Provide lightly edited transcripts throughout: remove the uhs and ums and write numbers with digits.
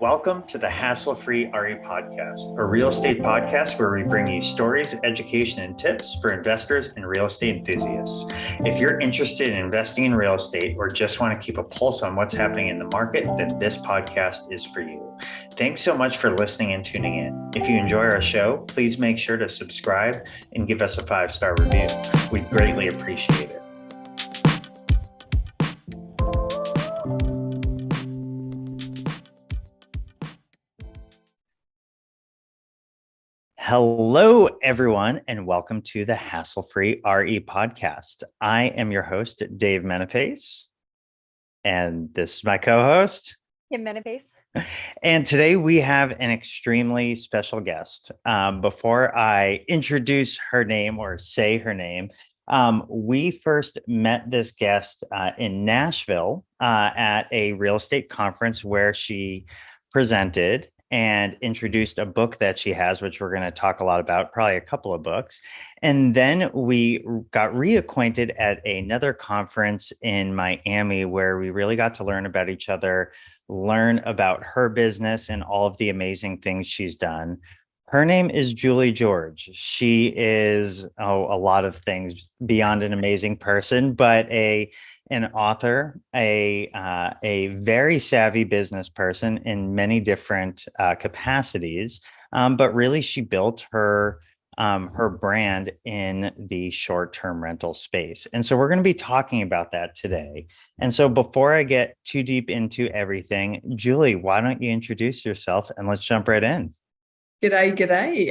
Welcome to the Hassle-Free RE Podcast, a real estate podcast where we bring you stories, education, and tips for investors and real estate enthusiasts. If you're interested in investing in real estate or just want to keep a pulse on what's happening in the market, then this podcast is for you. Thanks so much for listening and tuning in. If you enjoy our show, please make sure to subscribe and give us a 5-star review. We'd greatly appreciate it. Hello, everyone, and welcome to the Hassle-Free RE Podcast. I am your host, Dave Menapace, and this is my co-host, Kim Menapace. And today we have an extremely special guest. Before I introduce her name or say her name, we first met this guest in Nashville at a real estate conference where she presented and introduced a book that she has, which we're going to talk a lot about, probably a couple of books. And then we got reacquainted at another conference in Miami where we really got to learn about each other, learn about her business and all of the amazing things she's done. Her name is Julie George. She is a lot of things beyond an amazing person, but an author, a very savvy business person in many different capacities. But really, she built her brand in the short-term rental space. And so we're going to be talking about that today. And so before I get too deep into everything, Julie, why don't you introduce yourself and let's jump right in. G'day.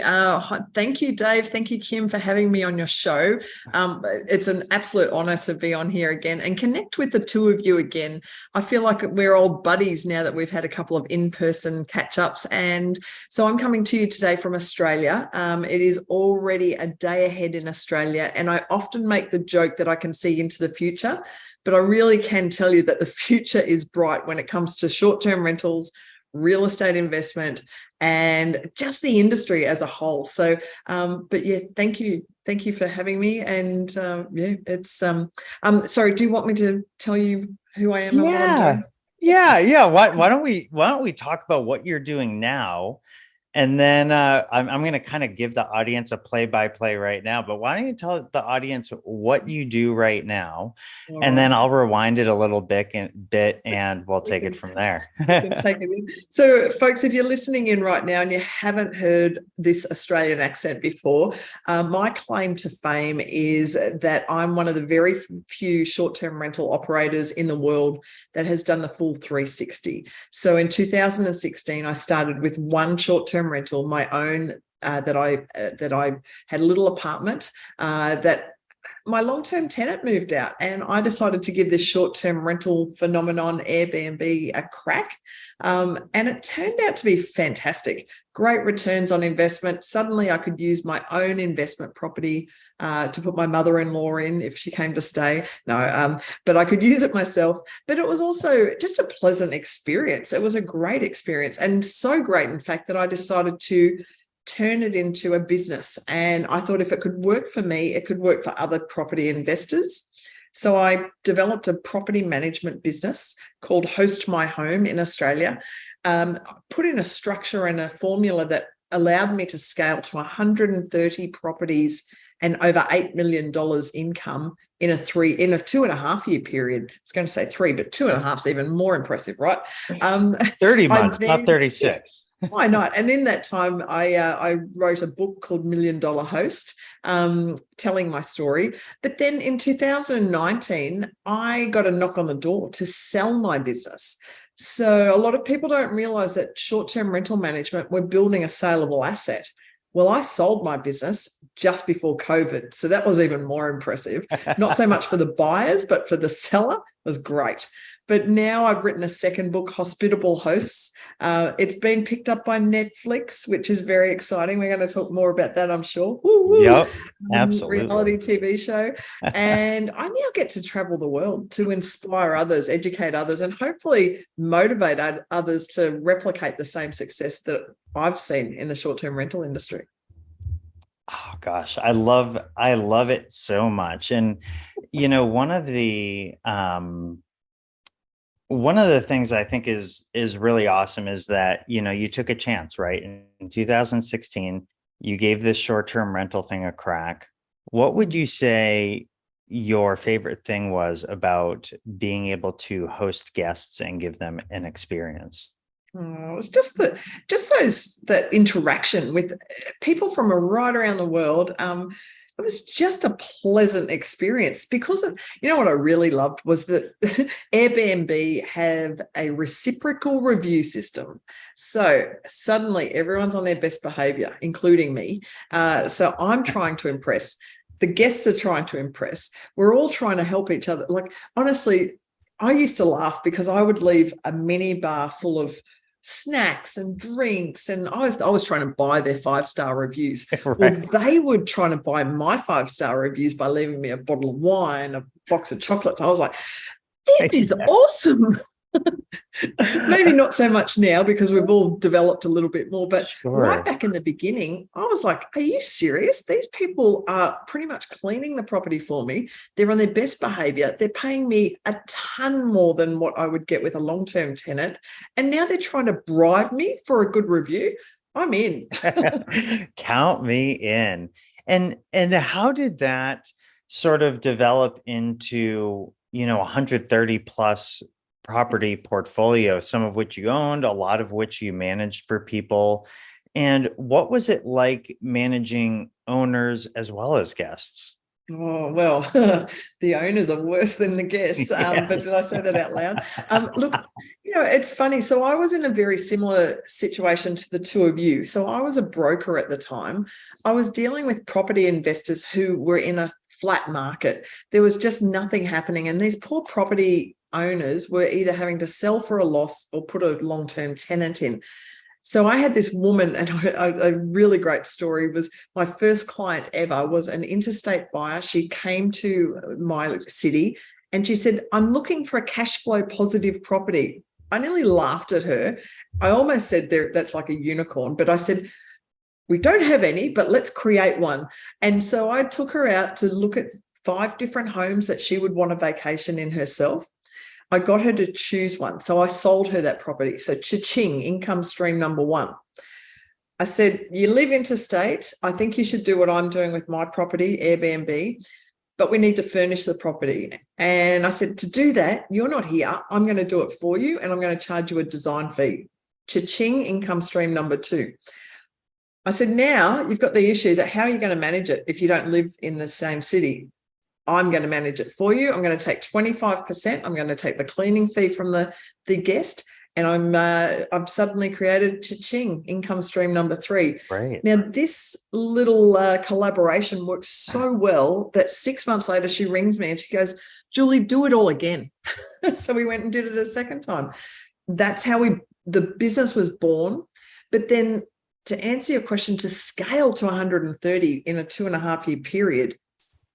Thank you, Dave. Thank you, Kim, for having me on your show. It's an absolute honor to be on here again and connect with the two of you again. I feel like we're old buddies now that we've had a couple of in-person catch-ups. And so I'm coming to you today from Australia. It is already a day ahead in Australia. And I often make the joke that I can see into the future, but I really can tell you that the future is bright when it comes to short-term rentals, real estate investment, and just the industry as a whole. So, but yeah, thank you for having me. And it's sorry, do you want me to tell you who I am and what I'm doing? Yeah. Why don't we talk about what you're doing now? And then I'm going to kind of give the audience a play-by-play right now, but why don't you tell the audience what you do right now, and then I'll rewind it a little bit and we'll take it from there. So, folks, if you're listening in right now and you haven't heard this Australian accent before, my claim to fame is that I'm one of the very few short-term rental operators in the world that has done the full 360. So in 2016, I started with one short-term rental, my own, that I had a little apartment that my long-term tenant moved out, and I decided to give this short-term rental phenomenon, Airbnb, a crack. And it turned out to be fantastic. Great returns on investment. Suddenly I could use my own investment property to put my mother-in-law in if she came to stay. No, but I could use it myself. But it was also just a pleasant experience. It was a great experience, and so great, in fact, that I decided to turn it into a business. And I thought if it could work for me, it could work for other property investors. So I developed a property management business called Host My Home in Australia, put in a structure and a formula that allowed me to scale to 130 properties and over $8 million income in a 2.5 year period. I was going to say 3, but 2.5 is even more impressive, right? 30 months, not 36. Why not? And in that time, I wrote a book called $1 Million Host, telling my story. But then in 2019, I got a knock on the door to sell my business. So a lot of people don't realize that short-term rental management, we're building a saleable asset. Well, I sold my business just before COVID. So that was even more impressive. Not so much for the buyers, but for the seller, it was great. But now I've written a second book, Hospitable Hosts. It's been picked up by Netflix, which is very exciting. We're going to talk more about that, I'm sure. Woo-woo. Yep, absolutely. Reality TV show. And I now get to travel the world to inspire others, educate others, and hopefully motivate others to replicate the same success that I've seen in the short-term rental industry. Oh gosh, I love it so much. And one of the one of the things I think is really awesome is that, you took a chance, right? In 2016, you gave this short-term rental thing a crack. What would you say your favorite thing was about being able to host guests and give them an experience? Oh, it's just that interaction with people from right around the world. It was just a pleasant experience because of, what I really loved was that Airbnb have a reciprocal review system. So suddenly everyone's on their best behavior, including me. So I'm trying to impress. The guests are trying to impress. We're all trying to help each other. Like, honestly, I used to laugh because I would leave a mini bar full of snacks and drinks, and I was trying to buy their 5-star reviews. Well, Right. they were trying to buy my 5-star reviews by leaving me a bottle of wine, a box of chocolates. I was like, this is awesome. Maybe not so much now because we've all developed a little bit more, but right Sure. back in the beginning, I was like, are you serious? These people are pretty much cleaning the property for me. They're on their best behavior. They're paying me a ton more than what I would get with a long-term tenant. And now they're trying to bribe me for a good review. I'm in. Count me in. And how did that sort of develop into, 130 plus property portfolio, some of which you owned, a lot of which you managed for people? And what was it like managing owners as well as guests? Oh, well, the owners are worse than the guests. But did Yes. I say that out loud? Look, it's funny. So I was in a very similar situation to the two of you. So I was a broker at the time. I was dealing with property investors who were in a flat market. There was just nothing happening. And these poor property owners were either having to sell for a loss or put a long-term tenant in. So I had this woman, and a really great story was my first client ever was an interstate buyer. She came to my city and she said, I'm looking for a cash flow positive property. I nearly laughed at her. I almost said that's like a unicorn, but I said, we don't have any, but let's create one. And so I took her out to look at 5 different homes that she would want a vacation in herself. I got her to choose one. So I sold her that property. So cha-ching, income stream number 1. I said, you live interstate. I think you should do what I'm doing with my property, Airbnb, but we need to furnish the property. And I said, to do that, you're not here. I'm going to do it for you, and I'm going to charge you a design fee. Cha-ching, income stream number 2. I said, now you've got the issue that how are you going to manage it if you don't live in the same city? I'm going to manage it for you. I'm going to take 25%. I'm going to take the cleaning fee from the guest, and I've suddenly created cha-ching, income stream number 3. Right. Now, this little collaboration worked so well that 6 months later, she rings me and she goes, Julie, do it all again. So we went and did it a second time. That's how the business was born. But then, to answer your question, to scale to 130 in a 2.5-year period,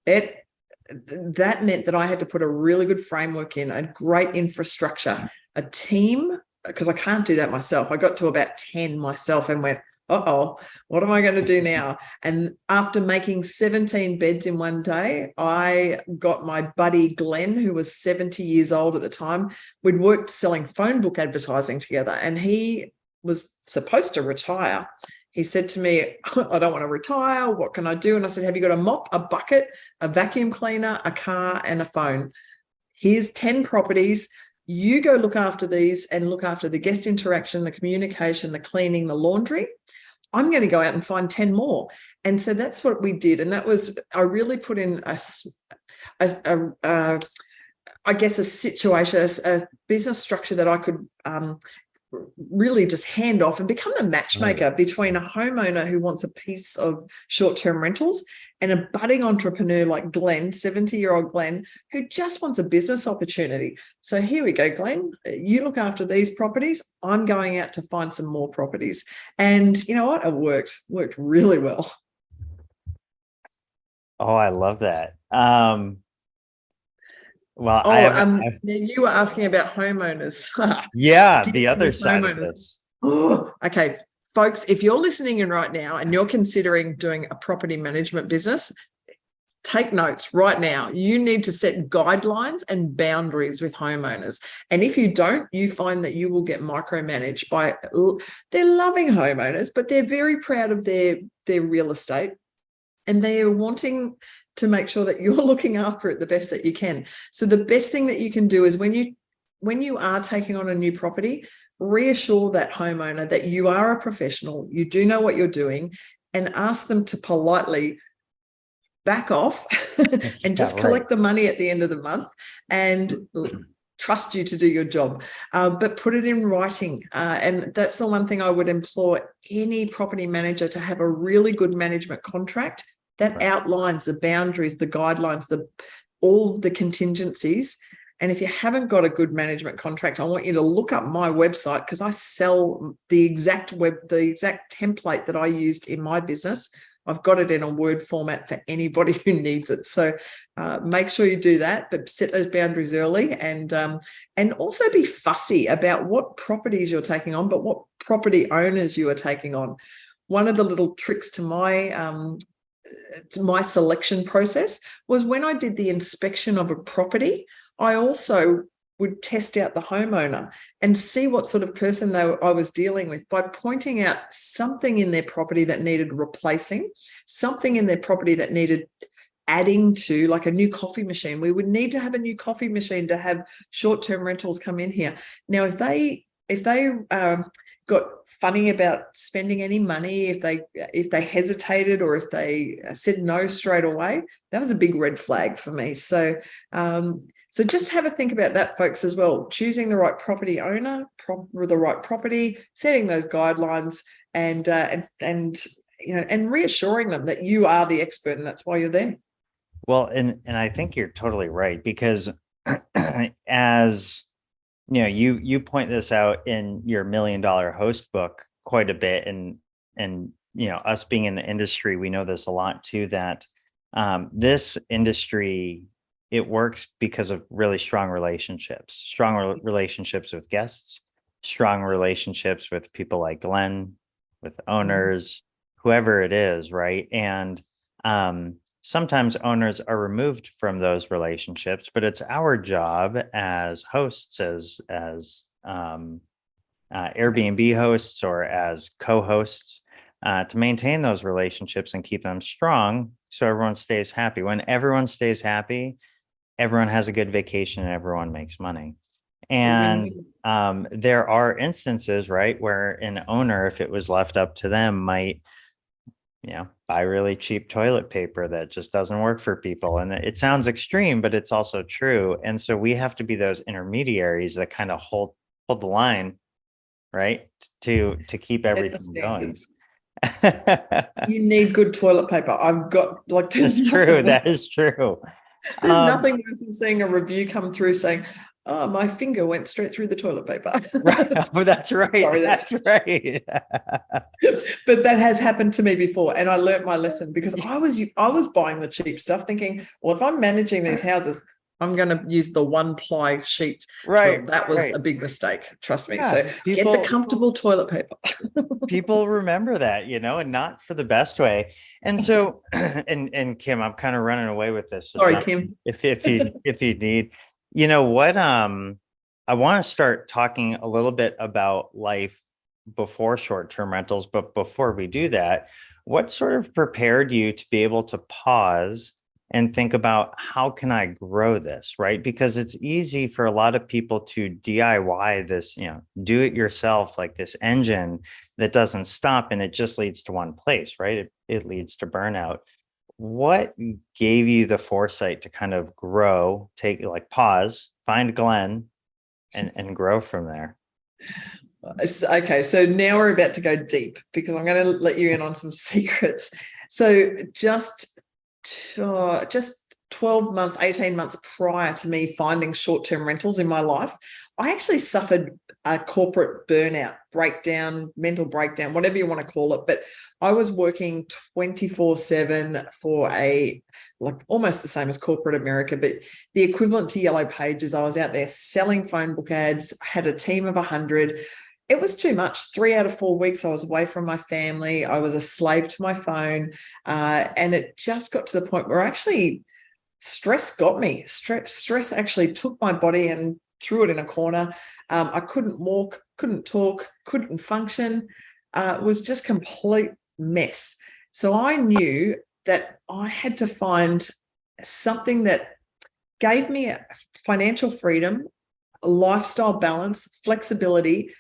that meant that I had to put a really good framework in, a great infrastructure, a team, because I can't do that myself. I got to about 10 myself and went, uh-oh, what am I going to do now? And after making 17 beds in one day, I got my buddy Glenn, who was 70 years old at the time. We'd worked selling phone book advertising together, and he was supposed to retire. He said to me, I don't want to retire. What can I do? And I said, have you got a mop, a bucket, a vacuum cleaner, a car, and a phone? Here's 10 properties. You go look after these and look after the guest interaction, the communication, the cleaning, the laundry. I'm going to go out and find 10 more. And so that's what we did. And that was, I really put in I guess, a situation, a business structure that I could really just hand off and become the matchmaker Right. between a homeowner who wants a piece of short-term rentals and a budding entrepreneur like Glenn, 70-year-old Glenn, who just wants a business opportunity. So here we go, Glenn. You look after these properties. I'm going out to find some more properties. And you know what? It worked really well. Oh, I love that. Well, Oh, you were asking about homeowners. yeah, the Dealing other with side of homeowners. this. Oh, okay. Folks, if you're listening in right now and you're considering doing a property management business, take notes right now. You need to set guidelines and boundaries with homeowners. And if you don't, you find that you will get micromanaged by, they're loving homeowners, but they're very proud of their real estate. And they are wanting to make sure that you're looking after it the best that you can. So the best thing that you can do is when you are taking on a new property, reassure that homeowner that you are a professional, you do know what you're doing, and ask them to politely back off and just collect the money at the end of the month and trust you to do your job, but put it in writing. And that's the one thing I would implore any property manager to have: a really good management contract that outlines the boundaries, the guidelines, all the contingencies. And if you haven't got a good management contract, I want you to look up my website, because I sell the exact template that I used in my business. I've got it in a Word format for anybody who needs it. So make sure you do that, but set those boundaries early, and also be fussy about what properties you're taking on, but what property owners you are taking on. One of the little tricks to my selection process was when I did the inspection of a property, I also would test out the homeowner and see what sort of person I was dealing with by pointing out something in their property that needed replacing, something in their property that needed adding to, like a new coffee machine. We would need to have a new coffee machine to have short-term rentals come in here. Now, if they got funny about spending any money, if they hesitated, or if they said no straight away, that was a big red flag for me. So so just have a think about that, folks, as well. Choosing the right property owner, the right property, setting those guidelines, and reassuring them that you are the expert and that's why you're there. Well, and I think you're totally right, because as you know, you point this out in your $1 Million Host book quite a bit, and us being in the industry, we know this a lot too, that this industry, it works because of really strong relationships with guests, strong relationships with people like Glenn, with owners, whoever it is, right? And sometimes owners are removed from those relationships, but it's our job as hosts, as Airbnb hosts or as co-hosts, to maintain those relationships and keep them strong so everyone stays happy. When everyone stays happy, everyone has a good vacation and everyone makes money. And there are instances, right, where an owner, if it was left up to them, might buy really cheap toilet paper that just doesn't work for people. And it sounds extreme, but it's also true. And so we have to be those intermediaries that kind of hold the line, right, to keep everything going. You need good toilet paper. I've got That's true. That is true. There's nothing worse than seeing a review come through saying, "Oh, my finger went straight through the toilet paper." Right. Oh, that's right. Sorry, that's right. But that has happened to me before, and I learned my lesson, because I was buying the cheap stuff, thinking, well, if I'm managing these houses, I'm going to use the one-ply sheet. Right. Well, that was a big mistake. Trust me. Yeah, so get the comfortable toilet paper. People remember that, and not for the best way. And so, and Kim, I'm kind of running away with this. So sorry, Kim. If you need, what, I want to start talking a little bit about life before short-term rentals. But before we do that, what sort of prepared you to be able to pause and think about, how can I grow this, right? Because it's easy for a lot of people to DIY this, do it yourself, like this engine that doesn't stop, and it just leads to one place, right? It leads to burnout. What gave you the foresight to kind of grow, pause, find Glenn, and grow from there? Okay, so now we're about to go deep, because I'm going to let you in on some secrets. So just 12 months, 18 months prior to me finding short-term rentals in my life, I actually suffered a corporate burnout, breakdown, mental breakdown, whatever you want to call it. But I was working 24/7 for almost the same as corporate America, but the equivalent to Yellow Pages. I was out there selling phone book ads, had a team of 100. it was too much. 3 out of 4 weeks, I was away from my family. I was a slave to my phone. And it just got to the point where actually stress got me. Stress actually took my body and threw it in a corner. I couldn't walk, couldn't talk, couldn't function. It was just complete mess. So I knew that I had to find something that gave me financial freedom, lifestyle balance, flexibility,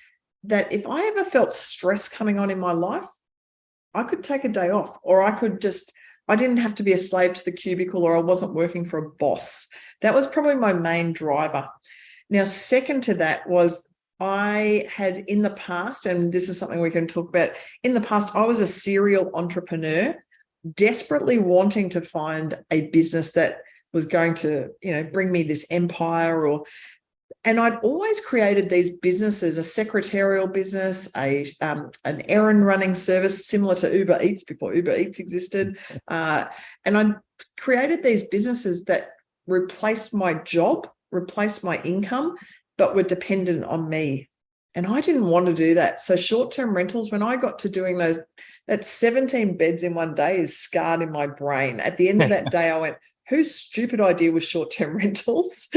that if I ever felt stress coming on in my life, I could take a day off, or I didn't have to be a slave to the cubicle, or I wasn't working for a boss. That was probably my main driver. Now, second to that was I had in the past, and this is something we can talk about, in the past, I was a serial entrepreneur, desperately wanting to find a business that was going to, bring me this empire, and I'd always created these businesses, a secretarial business, an errand running service similar to Uber Eats before Uber Eats existed. And I created these businesses that replaced my job, replaced my income, but were dependent on me. And I didn't want to do that. So short-term rentals, when I got to doing those, that 17 beds in one day is scarred in my brain. At the end of that day, I went, whose stupid idea was short-term rentals?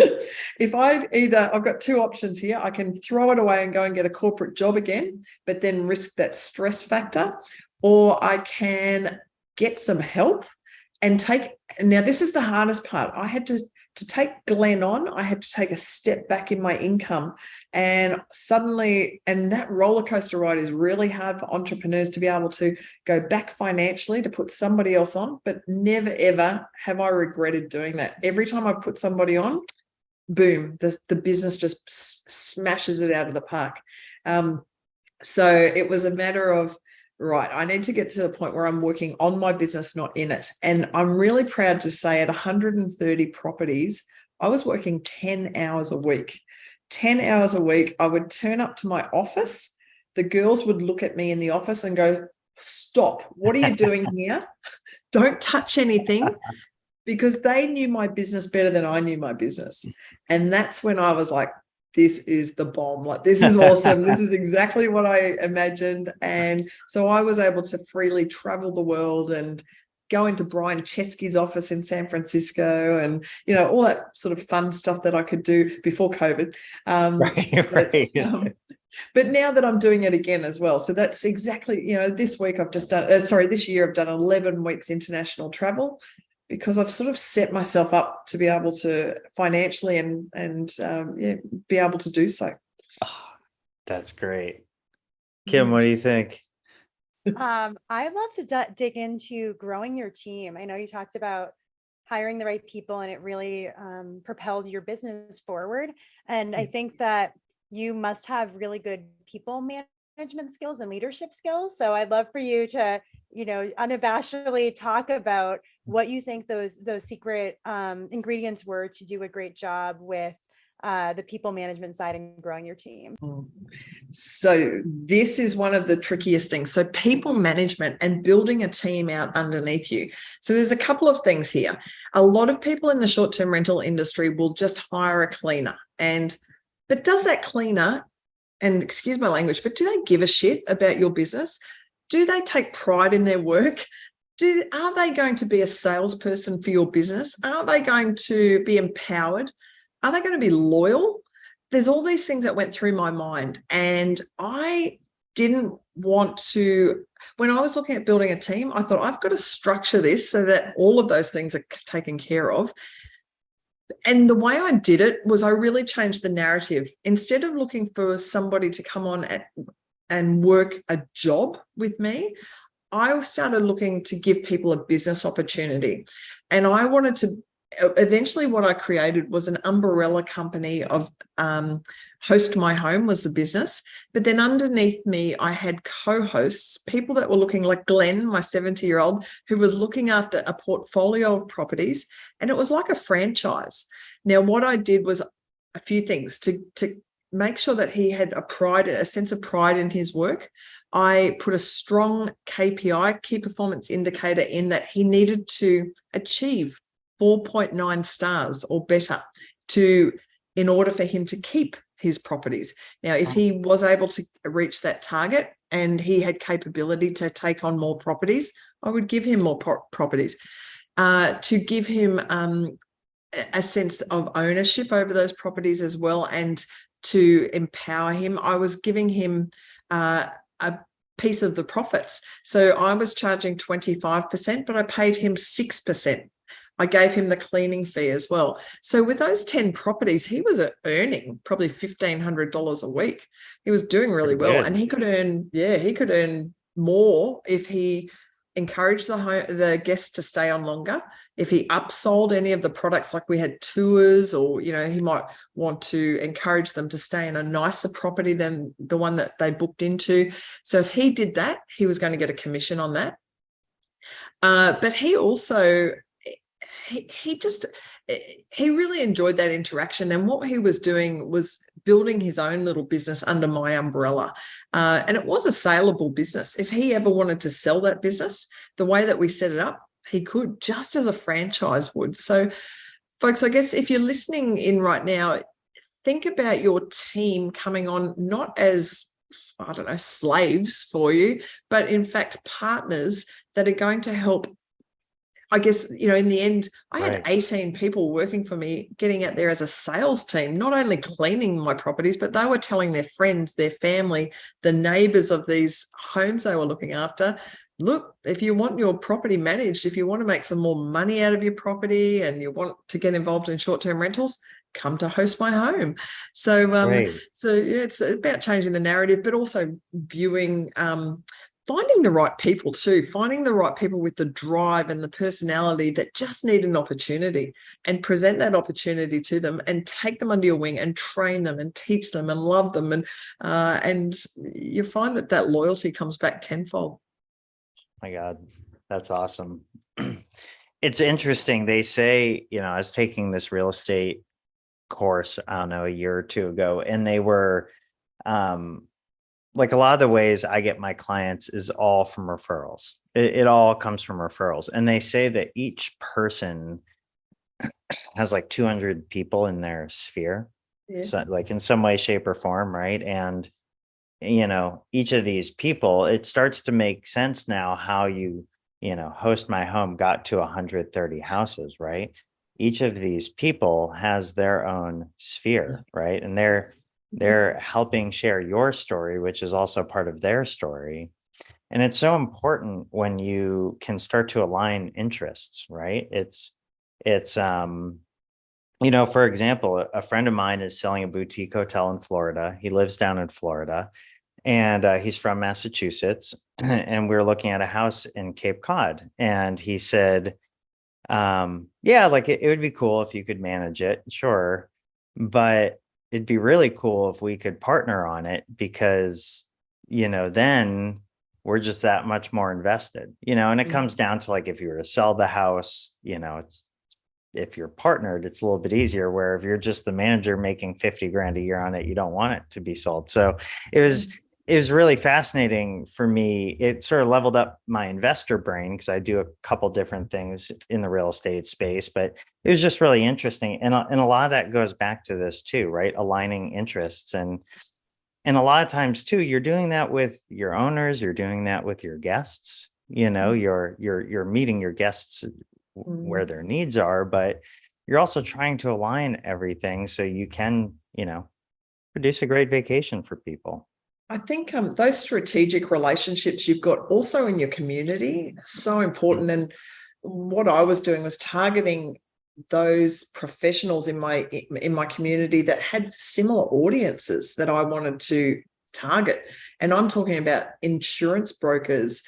I've got two options here. I can throw it away and go and get a corporate job again, but then risk that stress factor, or I can get some help and now this is the hardest part. I had to take Glenn on, I had to take a step back in my income, and that roller coaster ride is really hard for entrepreneurs to be able to go back financially to put somebody else on, but never ever have I regretted doing that. Every time I put somebody on, boom, the business just smashes it out of the park. So it was a matter of, right, I need to get to the point where I'm working on my business, not in it. And I'm really proud to say at 130 properties, I was working 10 hours a week. 10 hours a week, I would turn up to my office. The girls would look at me in the office and go, stop, what are you doing here? Don't touch anything, because they knew my business better than I knew my business. And that's when I was like, this is the bomb. Like, this is awesome. This is exactly what I imagined. And so I was able to freely travel the world and go into Brian Chesky's office in San Francisco, and, all that sort of fun stuff that I could do before COVID. Right. But now that I'm doing it again as well. So that's exactly, this year I've done 11 weeks international travel, because I've sort of set myself up to be able to financially and be able to do so. Oh, that's great. Kim, what do you think? I'd love to dig into growing your team. I know you talked about hiring the right people, and it really propelled your business forward. And I think that you must have really good people management skills and leadership skills. So I'd love for you to, unabashedly talk about what you think those secret ingredients were to do a great job with the people management side and growing your team. So this is one of the trickiest things. So people management and building a team out underneath you. So there's a couple of things here. A lot of people in the short-term rental industry will just hire a cleaner, but does that cleaner, and excuse my language, but do they give a shit about your business? Do they take pride in their work? Are they going to be a salesperson for your business? Are they going to be empowered? Are they going to be loyal? There's all these things that went through my mind, and I didn't want to, when I was looking at building a team, I thought I've got to structure this so that all of those things are taken care of. And the way I did it was I really changed the narrative. Instead of looking for somebody to come on and work a job with me, I started looking to give people a business opportunity. And I wanted to, eventually what I created was an umbrella company of Host My Home was the business. But then underneath me, I had co-hosts, people that were looking like Glenn, my 70-year-old, who was looking after a portfolio of properties. And it was like a franchise. Now, what I did was a few things to make sure that he had a sense of pride in his work. I put a strong KPI, key performance indicator, in that he needed to achieve 4.9 stars or better in order for him to keep his properties. Now, if he was able to reach that target and he had capability to take on more properties, I would give him more properties, to give him a sense of ownership over those properties as well, and to empower him. I was giving him a piece of the profits. So I was charging 25%, but I paid him 6%. I gave him the cleaning fee as well. So with those 10 properties, he was earning probably $1,500 a week. He was doing really well, and he could earn more if he encouraged the guests to stay on longer. If he upsold any of the products, like we had tours, or, you know, he might want to encourage them to stay in a nicer property than the one that they booked into. So if he did that, he was going to get a commission on that. But he also, he really enjoyed that interaction, and what he was doing was building his own little business under my umbrella, and it was a saleable business. If he ever wanted to sell that business, the way that we set it up, he could, just as a franchise would. So folks, I guess if you're listening in right now, think about your team coming on not as, I don't know, slaves for you, but in fact partners that are going to help. I guess, you know, in the end, I had 18 people working for me, getting out there as a sales team, not only cleaning my properties, but they were telling their friends, their family, the neighbors of these homes they were looking after, look, if you want your property managed, if you want to make some more money out of your property and you want to get involved in short-term rentals, come to Host My Home. So, so yeah, it's about changing the narrative, but also viewing, finding the right people too, finding the right people with the drive and the personality that just need an opportunity, and present that opportunity to them and take them under your wing and train them and teach them and love them. And you find that loyalty comes back tenfold. My God, that's awesome. It's interesting. They say, you know, I was taking this real estate course, I don't know, a year or two ago, and they were, like, a lot of the ways I get my clients is all from referrals. It all comes from referrals. And they say that each person has like 200 people in their sphere. Yeah. So like in some way, shape, or form, right? And, you know, each of these people, it starts to make sense now how you know, Host My Home got to 130 houses, right? Each of these people has their own sphere, right? And they're helping share your story, which is also part of their story. And it's so important when you can start to align interests, right? It's you know, for example, a friend of mine is selling a boutique hotel in Florida. He lives down in Florida, and he's from Massachusetts. And we were looking at a house in Cape Cod, and he said, yeah, like it would be cool if you could manage it, sure, but it'd be really cool if we could partner on it, because, you know, then we're just that much more invested, you know. And it comes down to, like, if you were to sell the house, you know, if you're partnered, it's a little bit easier, where if you're just the manager making 50 grand a year on it, you don't want it to be sold. So it was really fascinating for me. It sort of leveled up my investor brain, because I do a couple different things in the real estate space, but it was just really interesting. And a lot of that goes back to this too, right? Aligning interests. And a lot of times too, you're doing that with your owners, you're doing that with your guests, you know, you're meeting your guests where their needs are, but you're also trying to align everything so you can, you know, produce a great vacation for people. I think those strategic relationships you've got also in your community are so important. And what I was doing was targeting those professionals in my community that had similar audiences that I wanted to target. And I'm talking about insurance brokers,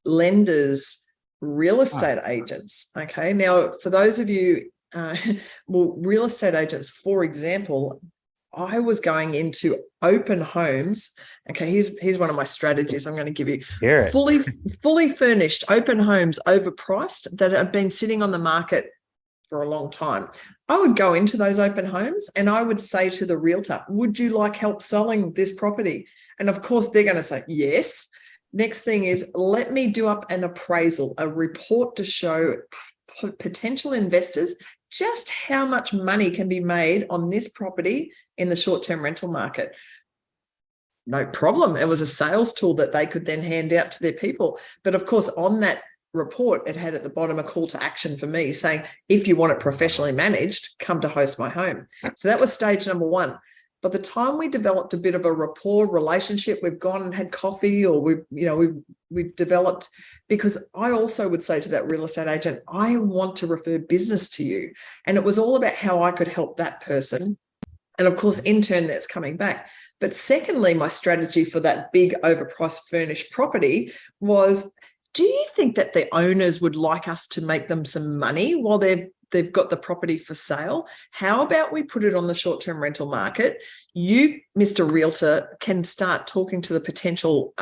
lenders, real estate agents. Okay. Now, for those of you, well, real estate agents, for example, I was going into open homes. Okay, here's one of my strategies I'm going to give you. Fully furnished open homes, overpriced, that have been sitting on the market for a long time. I would go into those open homes and I would say to the realtor, would you like help selling this property? And of course, they're going to say yes. Next thing is, let me do up an appraisal, a report to show potential investors just how much money can be made on this property in the short-term rental market. No problem. It was a sales tool that they could then hand out to their people. But of course, on that report, it had at the bottom a call to action for me saying, if you want it professionally managed, come to Host My Home. So that was stage number one. By the time we developed a bit of a rapport relationship, we've gone and had coffee, or we've developed, because I also would say to that real estate agent, I want to refer business to you. And it was all about how I could help that person. And of course, in turn, that's coming back. But secondly, my strategy for that big overpriced furnished property was, do you think that the owners would like us to make them some money while they've got the property for sale? How about we put it on the short-term rental market? You, Mr. Realtor, can start talking to the potential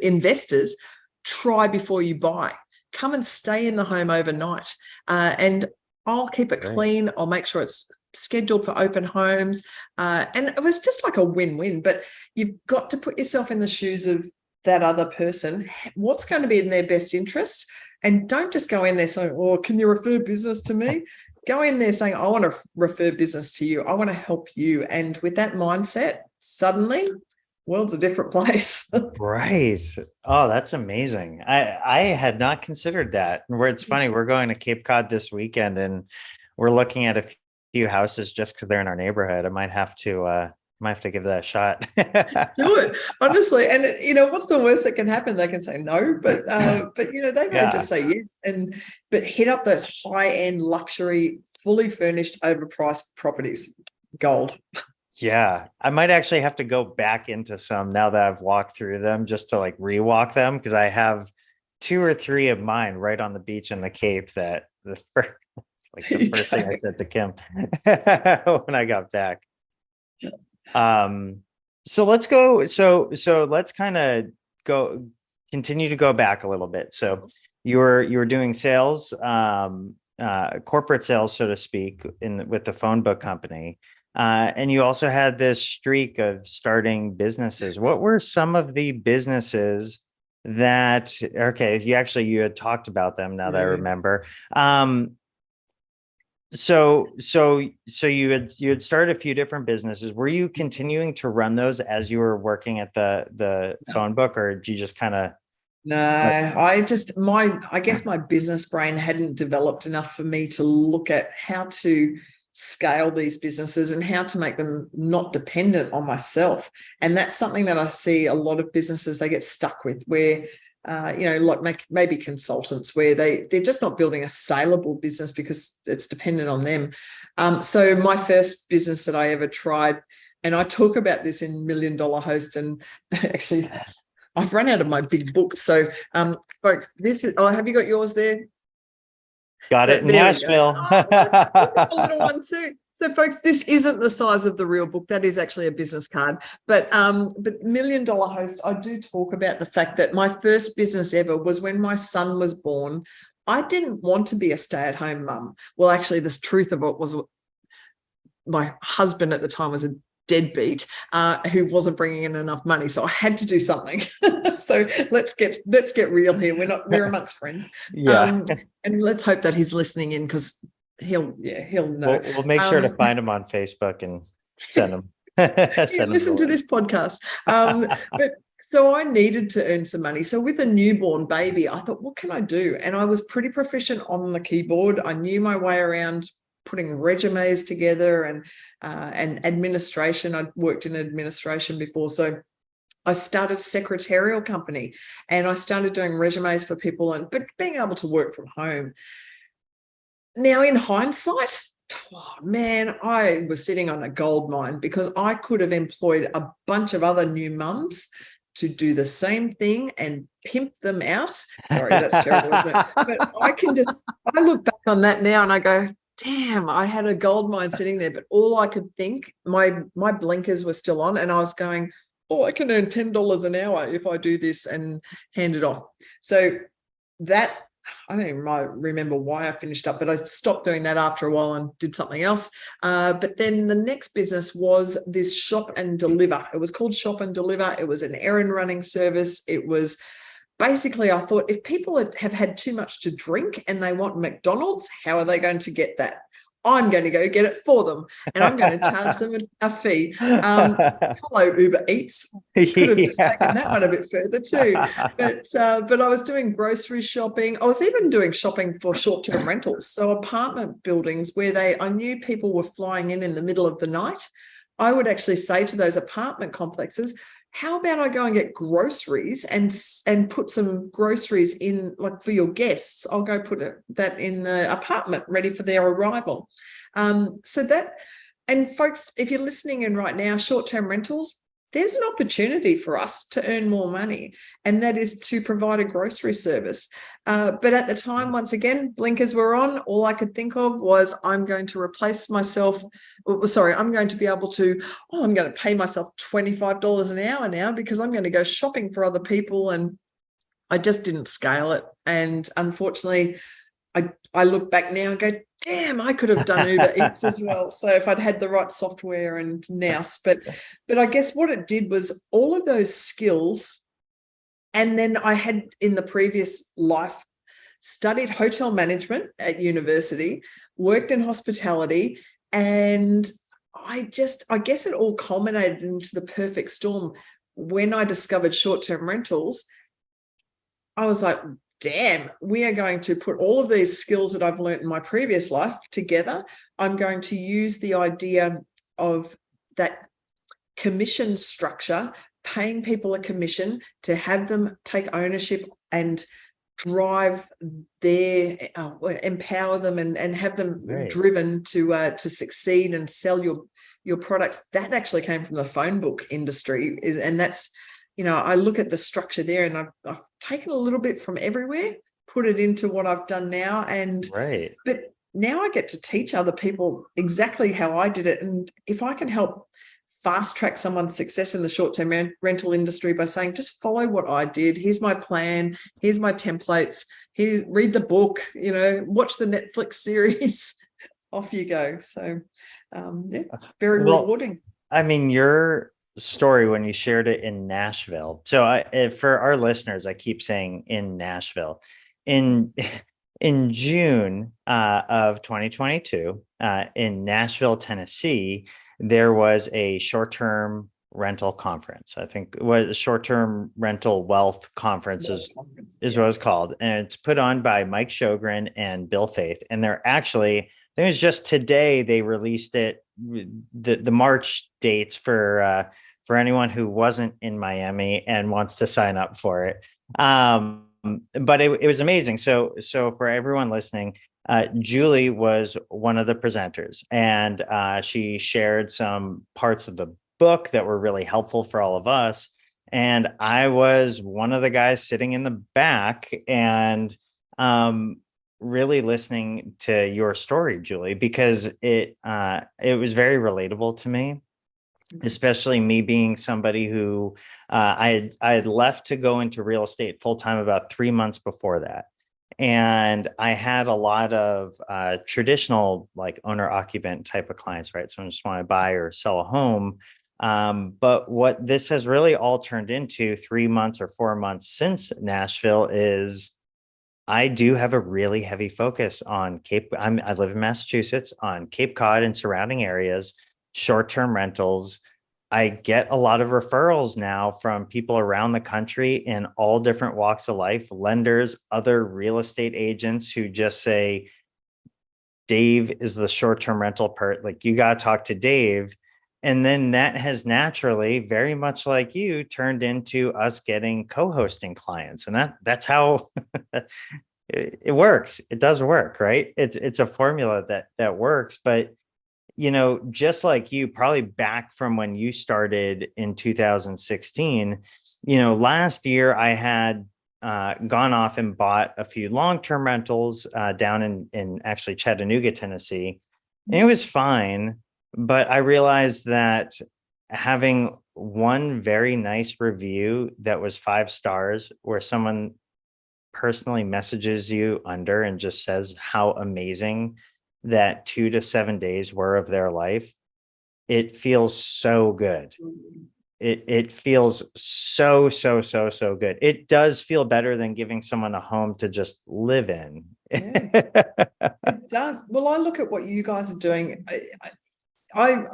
investors. Try before you buy. Come and stay in the home overnight. And I'll keep it clean. I'll make sure it's scheduled for open homes. And it was just like a win-win. But you've got to put yourself in the shoes of that other person. What's going to be in their best interest? And don't just go in there saying, oh, can you refer business to me? Go in there saying, I want to refer business to you. I want to help you. And with that mindset, suddenly, world's a different place. Right. Oh, that's amazing. I had not considered that. Where it's funny, we're going to Cape Cod this weekend, and we're looking at a few houses just because they're in our neighborhood. I might have to give that a shot. Do it, honestly. And what's the worst that can happen? They can say no, but they may just say yes. But hit up those high-end luxury, fully furnished, overpriced properties. Gold. Yeah, I might actually have to go back into some now that I've walked through them, just to like rewalk them, because I have 2 or 3 of mine right on the beach in the Cape that the first thing I said to Kim when I got back. So let's go. So let's kind of continue to go back a little bit. So you were doing sales, corporate sales, so to speak, with the phone book company. And you also had this streak of starting businesses. What were some of the businesses that, okay, you had talked about them now that I remember. So you had started a few different businesses. Were you continuing to run those as you were working at the phone book, or did you just kind of? No, I guess my business brain hadn't developed enough for me to look at how to scale these businesses and how to make them not dependent on myself. And that's something that I see a lot of businesses, they get stuck with, where maybe consultants, where they're just not building a saleable business because it's dependent on them. So my first business that I ever tried, and I talk about this in $1 Million Host, and actually I've run out of my big books. So folks, this is, have you got yours there? Got it. Nashville. A little one too. So folks, this isn't the size of the real book. That is actually a business card. But $1 Million Host, I do talk about the fact that my first business ever was when my son was born. I didn't want to be a stay-at-home mum. Well, actually, the truth of it was my husband at the time was a deadbeat who wasn't bringing in enough money, so I had to do something. So let's get real here. We're amongst friends. And let's hope that he's listening in, because he'll know. We'll make sure to find him on Facebook and send him. Listen to this podcast. But so I needed to earn some money. So with a newborn baby, I thought, what can I do? And I was pretty proficient on the keyboard. I knew my way around putting resumes together and administration. I'd worked in administration before. So I started a secretarial company, and I started doing resumes for people, but being able to work from home. Now, in hindsight, oh man, I was sitting on a gold mine, because I could have employed a bunch of other new mums to do the same thing and pimp them out. Sorry, that's terrible, isn't it? But I look back on that now and I go, damn, I had a gold mine sitting there. But all I could think, my blinkers were still on, and I was going, oh, I can earn $10 an hour if I do this and hand it off. So that, I don't even remember why I finished up, but I stopped doing that after a while and did something else. But then the next business was this shop and deliver. It was called Shop and Deliver. It was an errand running service. It was basically, I thought, if people have had too much to drink and they want McDonald's, how are they going to get that? I'm going to go get it for them, and I'm going to charge them a fee. Hello, Uber Eats. Could have just taken that one a bit further too. But I was doing grocery shopping. I was even doing shopping for short-term rentals. So apartment buildings where I knew people were flying in the middle of the night. I would actually say to those apartment complexes, how about I go and get groceries and put some groceries in, like, for your guests? I'll go put that in the apartment ready for their arrival. So that, and folks, if you're listening in right now, short-term rentals, there's an opportunity for us to earn more money, and that is to provide a grocery service. But at the time, once again, blinkers were on. All I could think of was, I'm going to replace myself. Sorry, I'm going to be able to, I'm going to pay myself $25 an hour now because I'm going to go shopping for other people. And I just didn't scale it. And unfortunately, I look back now and go, damn, I could have done Uber Eats as well. So if I'd had the right software and nous, but I guess what it did was all of those skills. And then I had, in the previous life, studied hotel management at university, worked in hospitality, and I guess it all culminated into the perfect storm. When I discovered short-term rentals, I was like, damn, we are going to put all of these skills that I've learned in my previous life together. I'm going to use the idea of that commission structure, paying people a commission to have them take ownership and drive empower them and have them driven to succeed and sell your products. That actually came from the phone book industry, and that's, I look at the structure there, and I've taken a little bit from everywhere, put it into what I've done now. But now I get to teach other people exactly how I did it. And if I can help fast track someone's success in the short-term rental industry by saying, just follow what I did. Here's my plan. Here's my templates. Here, read the book, watch the Netflix series. Off you go. So, very rewarding. I mean, your story when you shared it in Nashville. So for our listeners, I keep saying in Nashville. In June of 2022, in Nashville, Tennessee, there was a short-term rental conference. I think it was short-term rental wealth conference is what it's called. And it's put on by Mike Sjogren and Bill Faith. And they're actually, I think it was just today they released it, the March dates for anyone who wasn't in Miami and wants to sign up for it. But it was amazing. So for everyone listening, Julie was one of the presenters, and she shared some parts of the book that were really helpful for all of us. And I was one of the guys sitting in the back and really listening to your story, Julie, because it was very relatable to me, especially me being somebody who I had left to go into real estate full time about 3 months before that. And I had a lot of traditional, like, owner occupant type of clients, right? So I just want to buy or sell a home. But what this has really all turned into 3 months or 4 months since Nashville is I do have a really heavy focus on I live in Massachusetts, on Cape Cod and surrounding areas, short-term rentals. I get a lot of referrals now from people around the country in all different walks of life, lenders, other real estate agents who just say, Dave is the short-term rental part. Like, you got to talk to Dave. And then that has naturally, very much like you, turned into us getting co-hosting clients. And that's how it works. It does work, right? It's a formula that works. But just like you, probably back from when you started in 2016, last year I had gone off and bought a few long-term rentals down in actually Chattanooga, Tennessee. And it was fine, but I realized that having one very nice review that was 5 stars, where someone personally messages you under and just says how amazing that 2 to 7 days were of their life, it feels so good. It feels so good. It does feel better than giving someone a home to just live in. Yeah, it does. Well, I look at what you guys are doing. I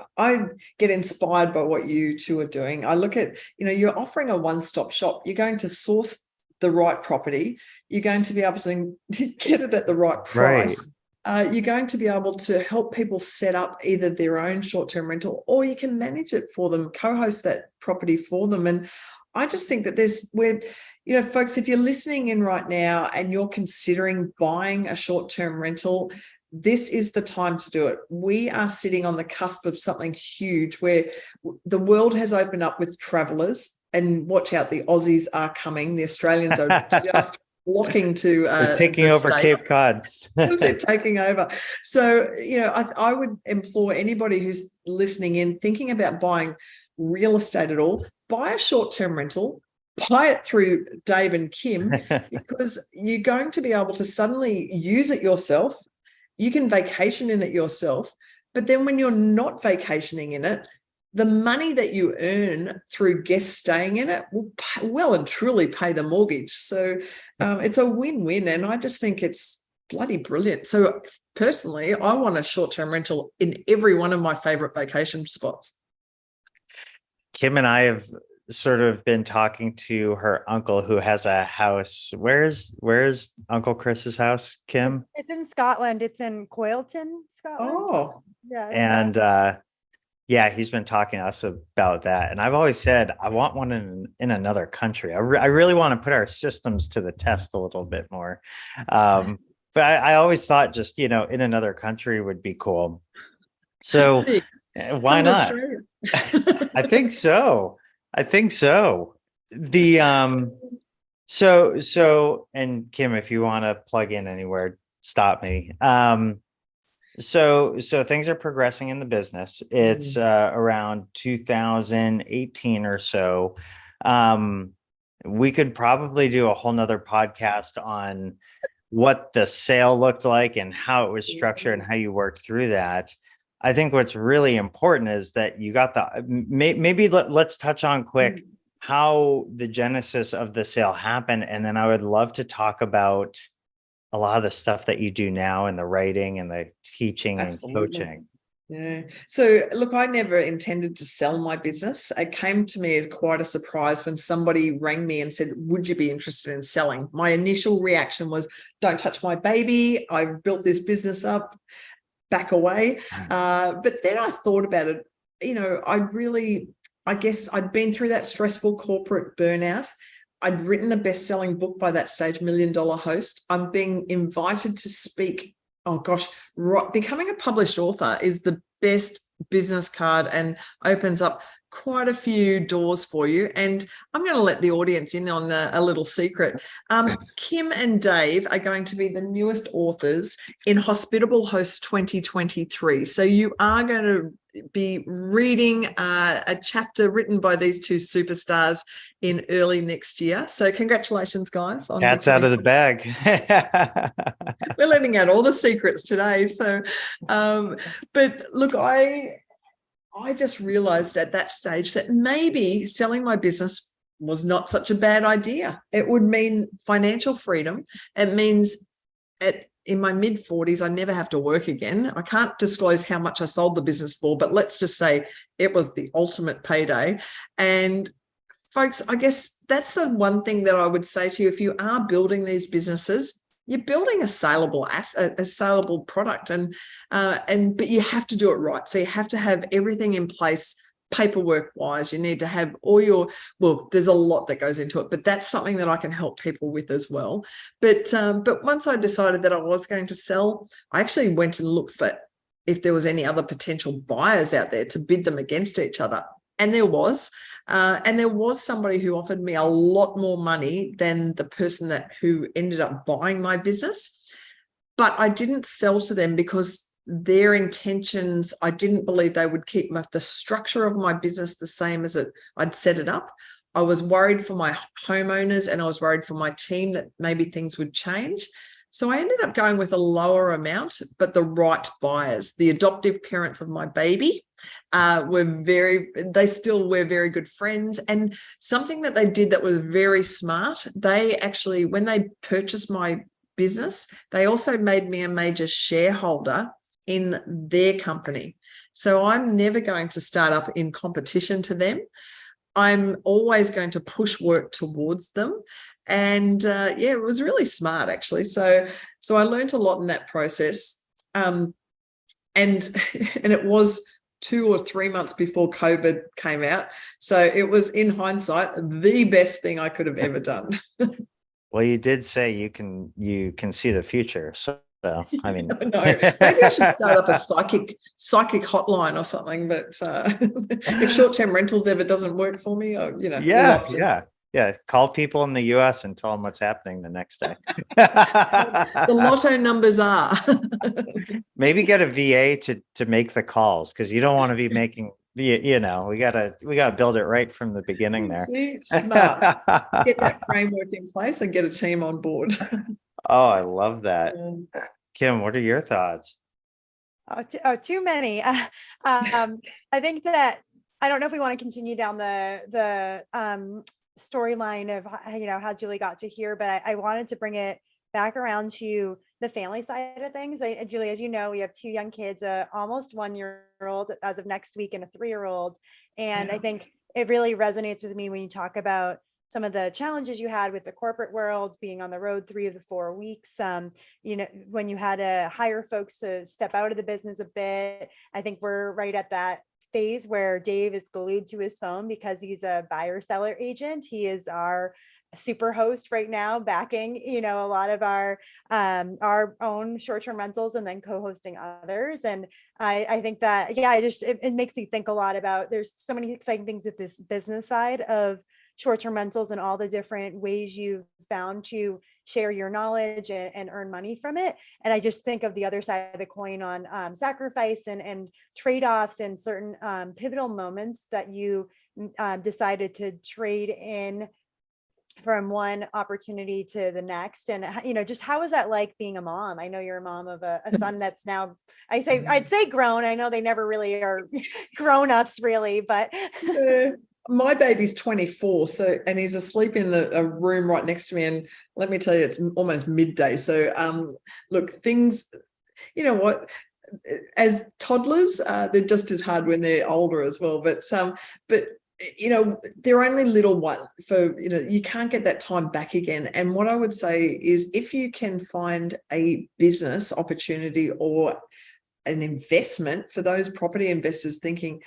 get inspired by what you two are doing. I look at, you're offering a one-stop shop. You're going to source the right property. You're going to be able to get it at the right Right. price. You're going to be able to help people set up either their own short-term rental, or you can manage it for them, co-host that property for them. And I just think that folks, if you're listening in right now and you're considering buying a short-term rental, this is the time to do it. We are sitting on the cusp of something huge where the world has opened up with travelers, and watch out, the Aussies are coming. The Australians are just flocking to They're taking the over state. Cape Cod. They're taking over. So, I would implore anybody who's listening in, thinking about buying real estate at all, buy a short-term rental, buy it through Dave and Kim, because you're going to be able to suddenly use it yourself. You can vacation in it yourself. But then when you're not vacationing in it, the money that you earn through guests staying in it will well and truly pay the mortgage. So it's a win-win. And I just think it's bloody brilliant. So personally, I want a short-term rental in every one of my favorite vacation spots. Kim and I have sort of been talking to her uncle who has a house. Where's Uncle Chris's house, Kim? It's in Scotland. It's in Coylton, Scotland. Oh, yeah. And yeah, he's been talking to us about that. And I've always said, I want one in another country. I really want to put our systems to the test a little bit more. But I always thought just, in another country would be cool. So why not? I think so. So and Kim, if you want to plug in anywhere, stop me. So things are progressing in the business. It's around 2018 or so. We could probably do a whole nother podcast on what the sale looked like and how it was structured and how you worked through that. I think what's really important is that you got maybe let's touch on quick how the genesis of the sale happened. And then I would love to talk about a lot of the stuff that you do now and the writing and the teaching and coaching. Yeah. So look, I never intended to sell my business. It came to me as quite a surprise when somebody rang me and said, would you be interested in selling? My initial reaction was, don't touch my baby. I've built this business up, back away. But then I thought about it. I guess I'd been through that stressful corporate burnout. I'd written a best-selling book by that stage, $1 Million Host. I'm being invited to speak. Oh gosh, becoming a published author is the best business card and opens up quite a few doors for you. And I'm going to let the audience in on a little secret. Kim and Dave are going to be the newest authors in Hospitable Host 2023. So you are going to be reading a chapter written by these two superstars in early next year. So congratulations, guys. Cat's out of the bag. We're letting out all the secrets today. So, but look, I just realized at that stage that maybe selling my business was not such a bad idea. It would mean financial freedom. It means in my mid-40s, I never have to work again. I can't disclose how much I sold the business for, but let's just say it was the ultimate payday. And folks, I guess that's the one thing that I would say to you. If you are building these businesses, you're building a saleable asset, a saleable product, but you have to do it right. So you have to have everything in place, paperwork wise. You need to have there's a lot that goes into it, but that's something that I can help people with as well. But once I decided that I was going to sell, I actually went and looked for if there was any other potential buyers out there to bid them against each other. And there was somebody who offered me a lot more money than the person who ended up buying my business. But I didn't sell to them because their intentions, I didn't believe they would keep the structure of my business the same as I'd set it up. I was worried for my homeowners and I was worried for my team that maybe things would change. So I ended up going with a lower amount, but the right buyers. The adoptive parents of my baby they still were very good friends. And something that they did that was very smart, they actually, when they purchased my business, they also made me a major shareholder in their company. So I'm never going to start up in competition to them. I'm always going to push work towards them. And yeah, it was really smart, actually. So I learned a lot in that process. And it was 2 or 3 months before COVID came out. So it was, in hindsight, the best thing I could have ever done. Well, you did say you can see the future. So I mean, No, maybe I should start up a psychic hotline or something. But if short-term rentals ever doesn't work for me, yeah. Call people in the US and tell them what's happening the next day. The lotto numbers are. Maybe get a VA to make the calls, because you don't want to be making we gotta build it right from the beginning there. See, smart. Get that framework in place and get a team on board. Oh, I love that. Kim, what are your thoughts? Too many. I think that I don't know if we want to continue down the storyline of how Julie got to here, but I wanted to bring it back around to the family side of things. Julie, as you know, we have 2 young kids, almost 1-year-old as of next week and a 3-year-old. And I think it really resonates with me when you talk about some of the challenges you had with the corporate world, being on the road 3 of the 4 weeks, when you had to hire folks to step out of the business a bit. I think we're right at that phase where Dave is glued to his phone because he's a buyer seller agent. He is our super host right now, backing a lot of our own short-term rentals and then co-hosting others. And I think that it makes me think a lot about, there's so many exciting things with this business side of short-term rentals and all the different ways you've found to share your knowledge and earn money from it. And I just think of the other side of the coin on sacrifice and trade-offs and certain pivotal moments that you decided to trade in from one opportunity to the next. And just how is that like being a mom? I know you're a mom of a son that's now, I'd say grown. I know they never really are grown-ups really, but my baby's 24, and he's asleep in a room right next to me. And let me tell you, it's almost midday. So look, things, you know what, as toddlers, they're just as hard when they're older as well. But they're only little one, for you can't get that time back again. And what I would say is, if you can find a business opportunity or an investment, for those property investors thinking,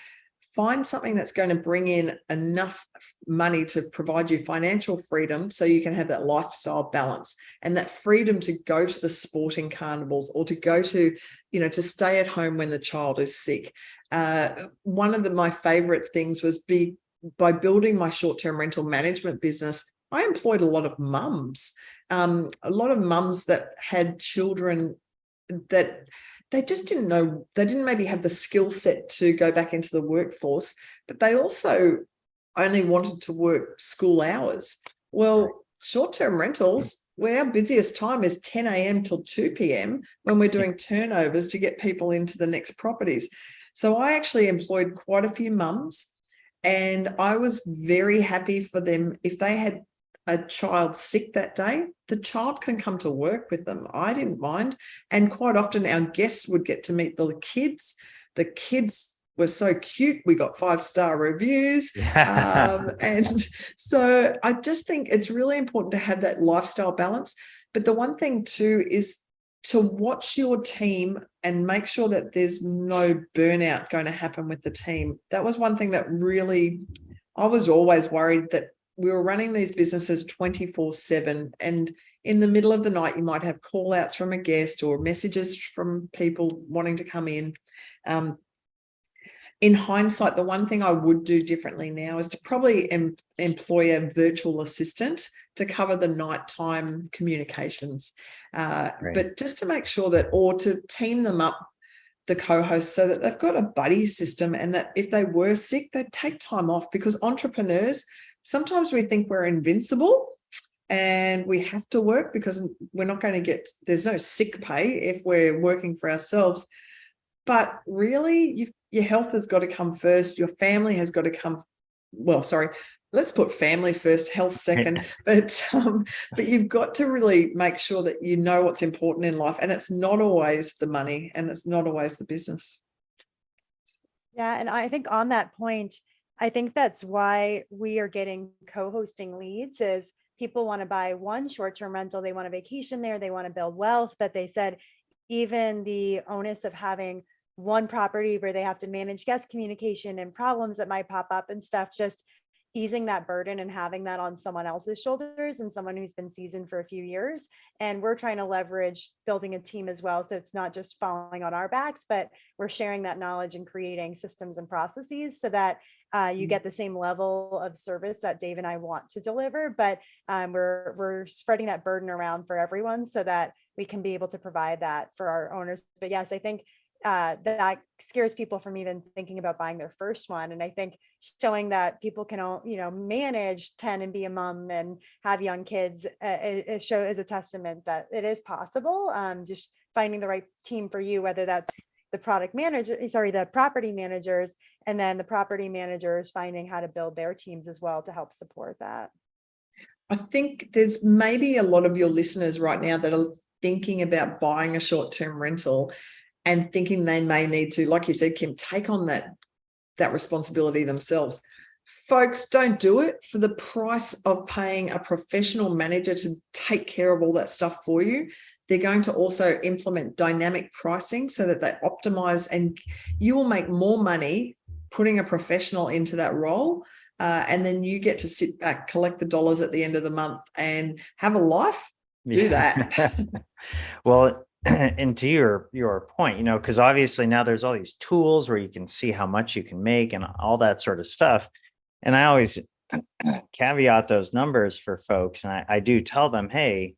find something that's going to bring in enough money to provide you financial freedom so you can have that lifestyle balance and that freedom to go to the sporting carnivals or to go to, to stay at home when the child is sick. One of my favorite things was by building my short-term rental management business, I employed a lot of mums that had children that they just didn't know, they didn't maybe have the skill set to go back into the workforce, but they also only wanted to work school hours. Well, short-term rentals, where our busiest time is 10 a.m. till 2 p.m. when we're doing turnovers to get people into the next properties. So I actually employed quite a few mums, and I was very happy for them. If they had a child sick that day, the child can come to work with them. I didn't mind. And quite often our guests would get to meet the kids. The kids were so cute. We got 5-star reviews. And so I just think it's really important to have that lifestyle balance. But the one thing too is to watch your team and make sure that there's no burnout going to happen with the team. That was one thing that really, I was always worried that we were running these businesses 24/7, and in the middle of the night, you might have call outs from a guest or messages from people wanting to come in. In hindsight, the one thing I would do differently now is to probably employ a virtual assistant to cover the nighttime communications. But just to make sure that, or to team them up, the co-hosts, so that they've got a buddy system, and that if they were sick, they'd take time off. Because entrepreneurs, sometimes we think we're invincible and we have to work because we're not going to get, there's no sick pay if we're working for ourselves. But really, your health has got to come first. Your family has got to come, let's put family first, health second, but you've got to really make sure that you know what's important in life, and it's not always the money, and it's not always the business. Yeah, and I think on that point, I think that's why we are getting co-hosting leads is people want to buy one short-term rental, they want a vacation there, they want to build wealth, but they said even the onus of having one property where they have to manage guest communication and problems that might pop up and stuff, just easing that burden and having that on someone else's shoulders and someone who's been seasoned for a few years. And we're trying to leverage building a team as well. So it's not just falling on our backs, but we're sharing that knowledge and creating systems and processes so that you get the same level of service that Dave and I want to deliver, but we're spreading that burden around for everyone so that we can be able to provide that for our owners. But yes, I think that scares people from even thinking about buying their first one. And I think showing that people can, manage 10 and be a mom and have young kids, it is a testament that it is possible. Just finding the right team for you, whether that's the the property managers, and then the property managers finding how to build their teams as well to help support that. I think there's maybe a lot of your listeners right now that are thinking about buying a short-term rental and thinking they may need to, like you said, Kim, take on that responsibility themselves. Folks, don't do it for the price of paying a professional manager to take care of all that stuff for you. They're going to also implement dynamic pricing so that they optimize, and you will make more money putting a professional into that role. And then you get to sit back, collect the dollars at the end of the month and have a life. Do that. Well, and to your point, because obviously now there's all these tools where you can see how much you can make and all that sort of stuff. And I always caveat those numbers for folks. And I do tell them, hey,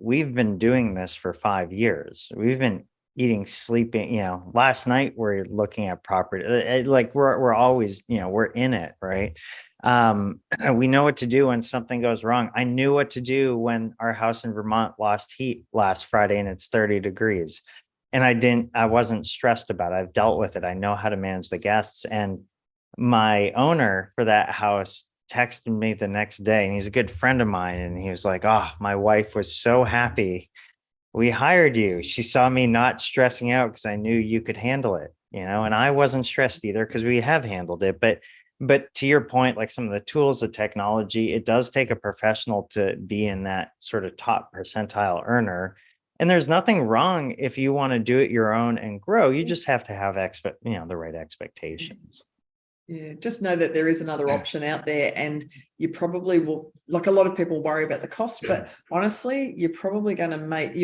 we've been doing this for 5 years. We've been eating, sleeping, last night we're looking at property, like we're always, we're in it, right? We know what to do when something goes wrong. I knew what to do when our house in Vermont lost heat last Friday and it's 30 degrees. And I wasn't stressed about it. I've dealt with it. I know how to manage the guests. And my owner for that house texted me the next day, and he's a good friend of mine. And he was like, oh, my wife was so happy we hired you. She saw me not stressing out because I knew you could handle it, and I wasn't stressed either because we have handled it. But to your point, like some of the tools, the technology, it does take a professional to be in that sort of top percentile earner. And there's nothing wrong if you want to do it your own and grow. You just have to have the right expectations. Yeah, just know that there is another option out there, and you probably will, like a lot of people worry about the cost, but honestly, you're probably going to make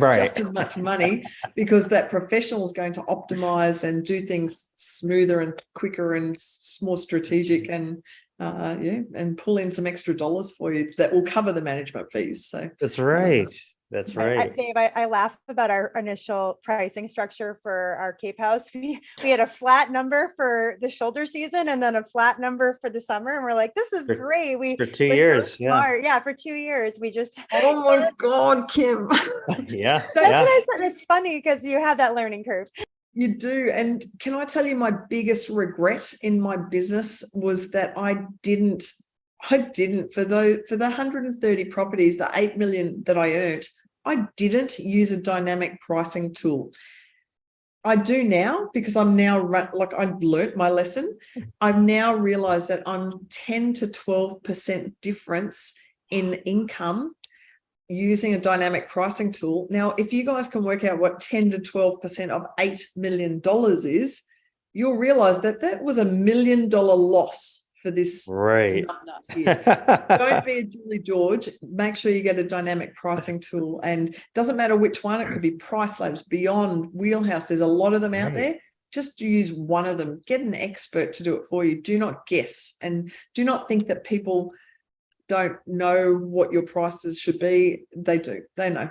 Right. just as much money because that professional is going to optimize and do things smoother and quicker and more strategic, and and pull in some extra dollars for you that will cover the management fees. So that's right. That's right. Dave, I laugh about our initial pricing structure for our Cape House. We had a flat number for the shoulder season and then a flat number for the summer. And we're like, this is great. For 2 years. So smart. Yeah, for 2 years. We just oh my God, Kim. Yeah. That's what I said. It's funny because you have that learning curve. You do. And can I tell you, my biggest regret in my business was that I didn't for the 130 properties, the 8 million that I earned, I didn't use a dynamic pricing tool. I do now because I've learnt my lesson. I've now realized that I'm 10 to 12% difference in income using a dynamic pricing tool. Now, if you guys can work out what 10 to 12% of $8 million is, you'll realize that was $1 million loss for this. Right. Don't be a Julie George. Make sure you get a dynamic pricing tool, and doesn't matter which one. It could be Price Labs, Beyond, Wheelhouse. There's a lot of them out there. Just use one of them. Get an expert to do it for you. Do not guess, and do not think that people don't know what your prices should be. They do. They know.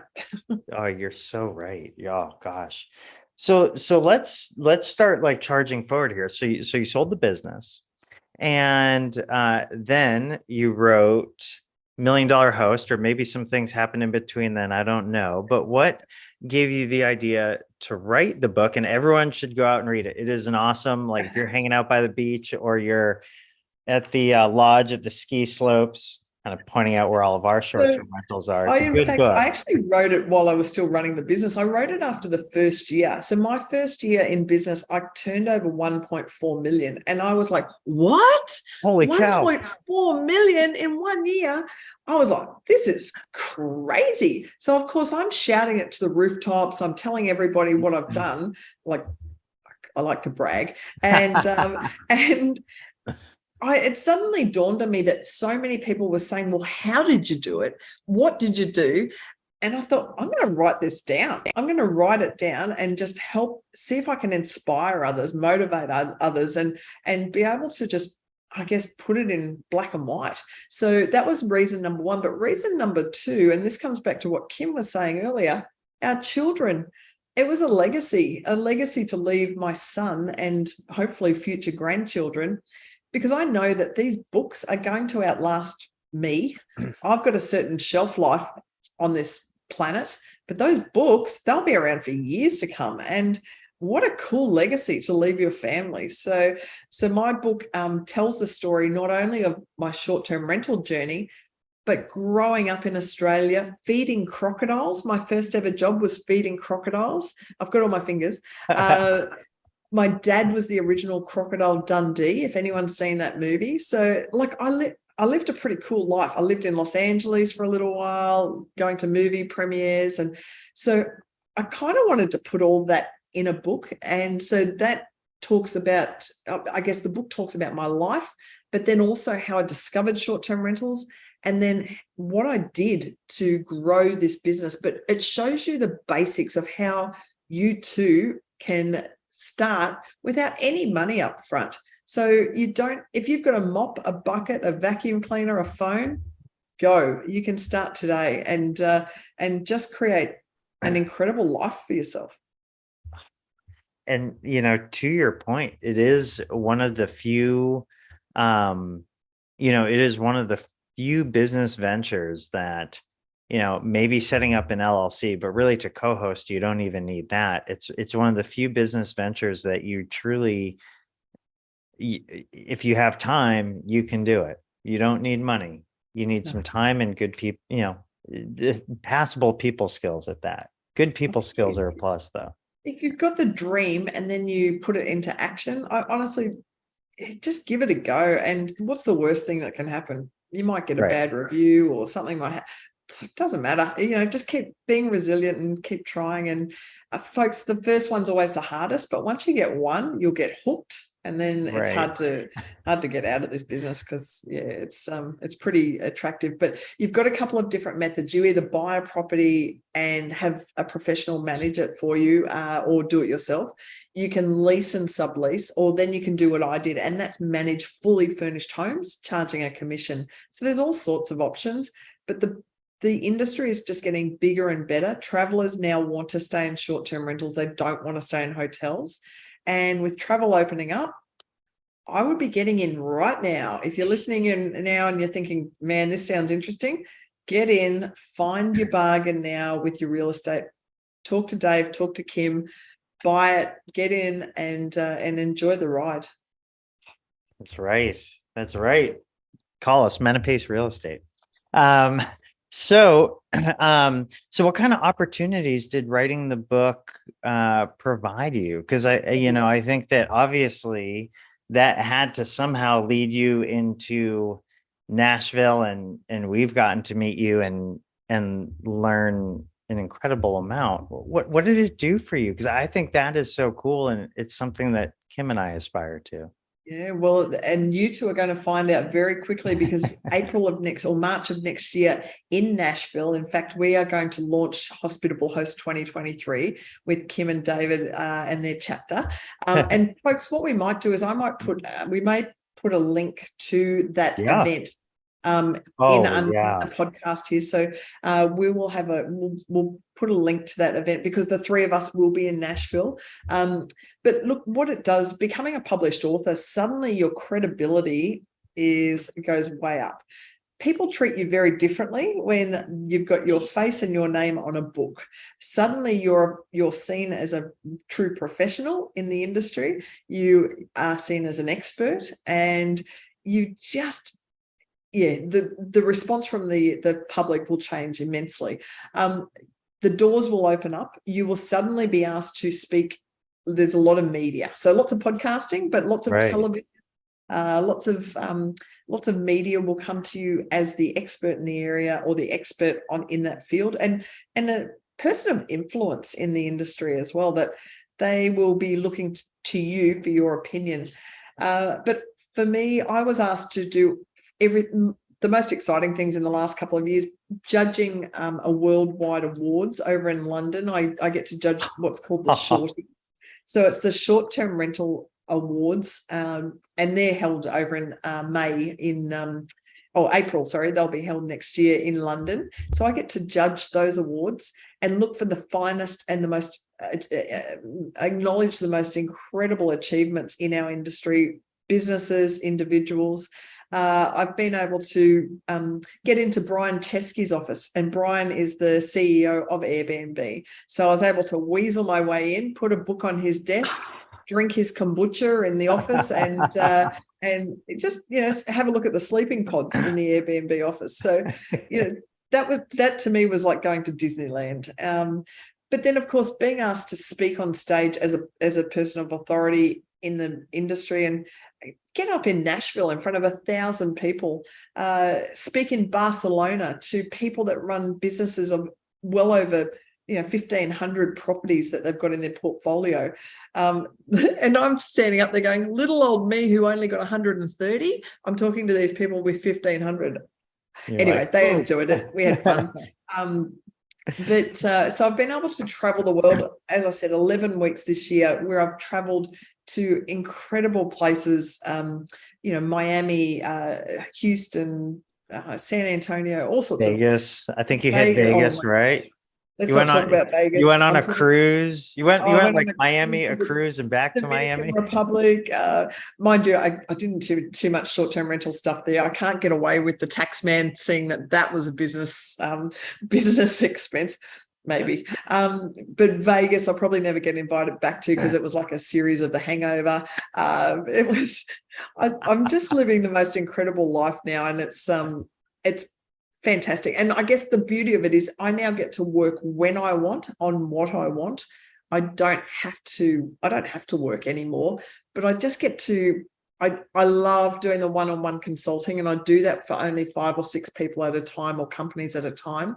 Oh, you're so right. Oh gosh. So let's start like charging forward here. So you sold the business. And then you wrote $1 Million Host, or maybe some things happened in between then. I don't know. But what gave you the idea to write the book? And everyone should go out and read it. It is an awesome, like if you're hanging out by the beach or you're at the lodge at the ski slopes, kind of pointing out where all of our So short-term rentals are. I, It's a in good fact, book. I actually wrote it while I was still running the business. I wrote it after the first year. So my first year in business, I turned over 1.4 million. And I was like, what? Holy cow. 1.4 million in 1 year? I was like, this is crazy. So, of course, I'm shouting it to the rooftops. I'm telling everybody what I've done. Like, I like to brag. And it suddenly dawned on me that so many people were saying, well, how did you do it? What did you do? And I thought, I'm going to write this down. I'm going to write it down and just help see if I can inspire others, motivate others, and be able to just, I guess, put it in black and white. So that was reason number one. But reason number two, and this comes back to what Kim was saying earlier, our children. It was a legacy to leave my son and hopefully future grandchildren, because I know that these books are going to outlast me. I've got a certain shelf life on this planet, but those books, they'll be around for years to come. And what a cool legacy to leave your family. So my book tells the story not only of my short-term rental journey, but growing up in Australia, feeding crocodiles. My first ever job was feeding crocodiles. I've got all my fingers. My dad was the original Crocodile Dundee, if anyone's seen that movie. So, like, I lived a pretty cool life. I lived in Los Angeles for a little while, going to movie premieres. And so I kind of wanted to put all that in a book. And so that talks about, I guess the book talks about my life, but then also how I discovered short-term rentals and then what I did to grow this business. But it shows you the basics of how you too can start without any money up front. So you don't, if you've got a mop, a bucket, a vacuum cleaner, a phone, go. You can start today and just create an incredible life for yourself. And, to your point, it is one of the few, it is one of the few business ventures that, maybe setting up an LLC, but really to co-host, you don't even need that. It's one of the few business ventures that you truly, if you have time, you can do it. You don't need money. You need some time and good people, passable people skills at that. Good people skills are a plus, though. If you've got the dream and then you put it into action, I honestly just give it a go. And what's the worst thing that can happen? You might get a bad review or something might happen. It doesn't matter. Just keep being resilient and keep trying. And folks, the first one's always the hardest, but once you get one, you'll get hooked. And then it's hard to get out of this business because it's pretty attractive. But you've got a couple of different methods. You either buy a property and have a professional manage it for you, or do it yourself. You can lease and sublease, or then you can do what I did, and that's manage fully furnished homes, charging a commission. So there's all sorts of options, but the industry is just getting bigger and better. Travelers now want to stay in short-term rentals. They don't want to stay in hotels. And with travel opening up, I would be getting in right now. If you're listening in now and you're thinking, man, this sounds interesting, get in, find your bargain now with your real estate. Talk to Dave, talk to Kim, buy it, get in and enjoy the ride. That's right. That's right. Call us Menapace Real Estate. So what kind of opportunities did writing the book provide you? Because I think that obviously that had to somehow lead you into Nashville, and we've gotten to meet you and learn an incredible amount. What did it do for you? Because I think that is so cool, and it's something that Kim and I aspire to. Yeah, well, and you two are going to find out very quickly because March of next year in Nashville, in fact, we are going to launch Hospitable Host 2023 with Kim and David and their chapter. And folks, what we might do is we may put a link to that event in the podcast here. So we will have we'll put a link to that event because the three of us will be in Nashville. But look, what it does, becoming a published author, suddenly your credibility goes way up. People treat you very differently when you've got your face and your name on a book. Suddenly you're seen as a true professional in the industry. You are seen as an expert, and you just, the response from the public will change immensely. The doors will open up. You will suddenly be asked to speak. There's a lot of media, so lots of podcasting, but lots of television, lots of media will come to you as the expert in the area or the expert in that field, and a person of influence in the industry as well, that they will be looking to you for your opinion. But for me, I was asked to do the most exciting things in the last couple of years, judging a worldwide awards over in London. I get to judge what's called the Shorties. So it's the short-term rental awards, and they're held over in April, sorry, they'll be held next year in London. So I get to judge those awards and look for the finest and the most acknowledge the most incredible achievements in our industry, businesses, individuals. I've been able to get into Brian Chesky's office, and Brian is the CEO of Airbnb. So I was able to weasel my way in, put a book on his desk, drink his kombucha in the office, and just have a look at the sleeping pods in the Airbnb office. So that to me was like going to Disneyland. But then, of course, being asked to speak on stage as a person of authority in the industry, and get up in Nashville in front of 1,000 people, speak in Barcelona to people that run businesses of well over 1,500 properties that they've got in their portfolio. And I'm standing up there going, little old me who only got 130, I'm talking to these people with 1,500. Anyway, they enjoyed it. We had fun. So I've been able to travel the world, as I said, 11 weeks this year, where I've traveled to incredible places, Miami, Houston, San Antonio, all sorts Vegas. I think you hit Vegas, right? Let's not talk about Vegas. You went on a cruise. You went like Miami, a cruise, and back to Dominican Miami. Republic. Mind you, I didn't do too much short-term rental stuff there. I can't get away with the tax man seeing that was a business expense. Maybe. But Vegas, I'll probably never get invited back to, because it was like a series of The Hangover. I'm just living the most incredible life now, and it's fantastic. And I guess the beauty of it is I now get to work when I want, on what I want. I don't have to work anymore, but I just get to, I love doing the one-on-one consulting, and I do that for only 5 or 6 people at a time, or companies at a time.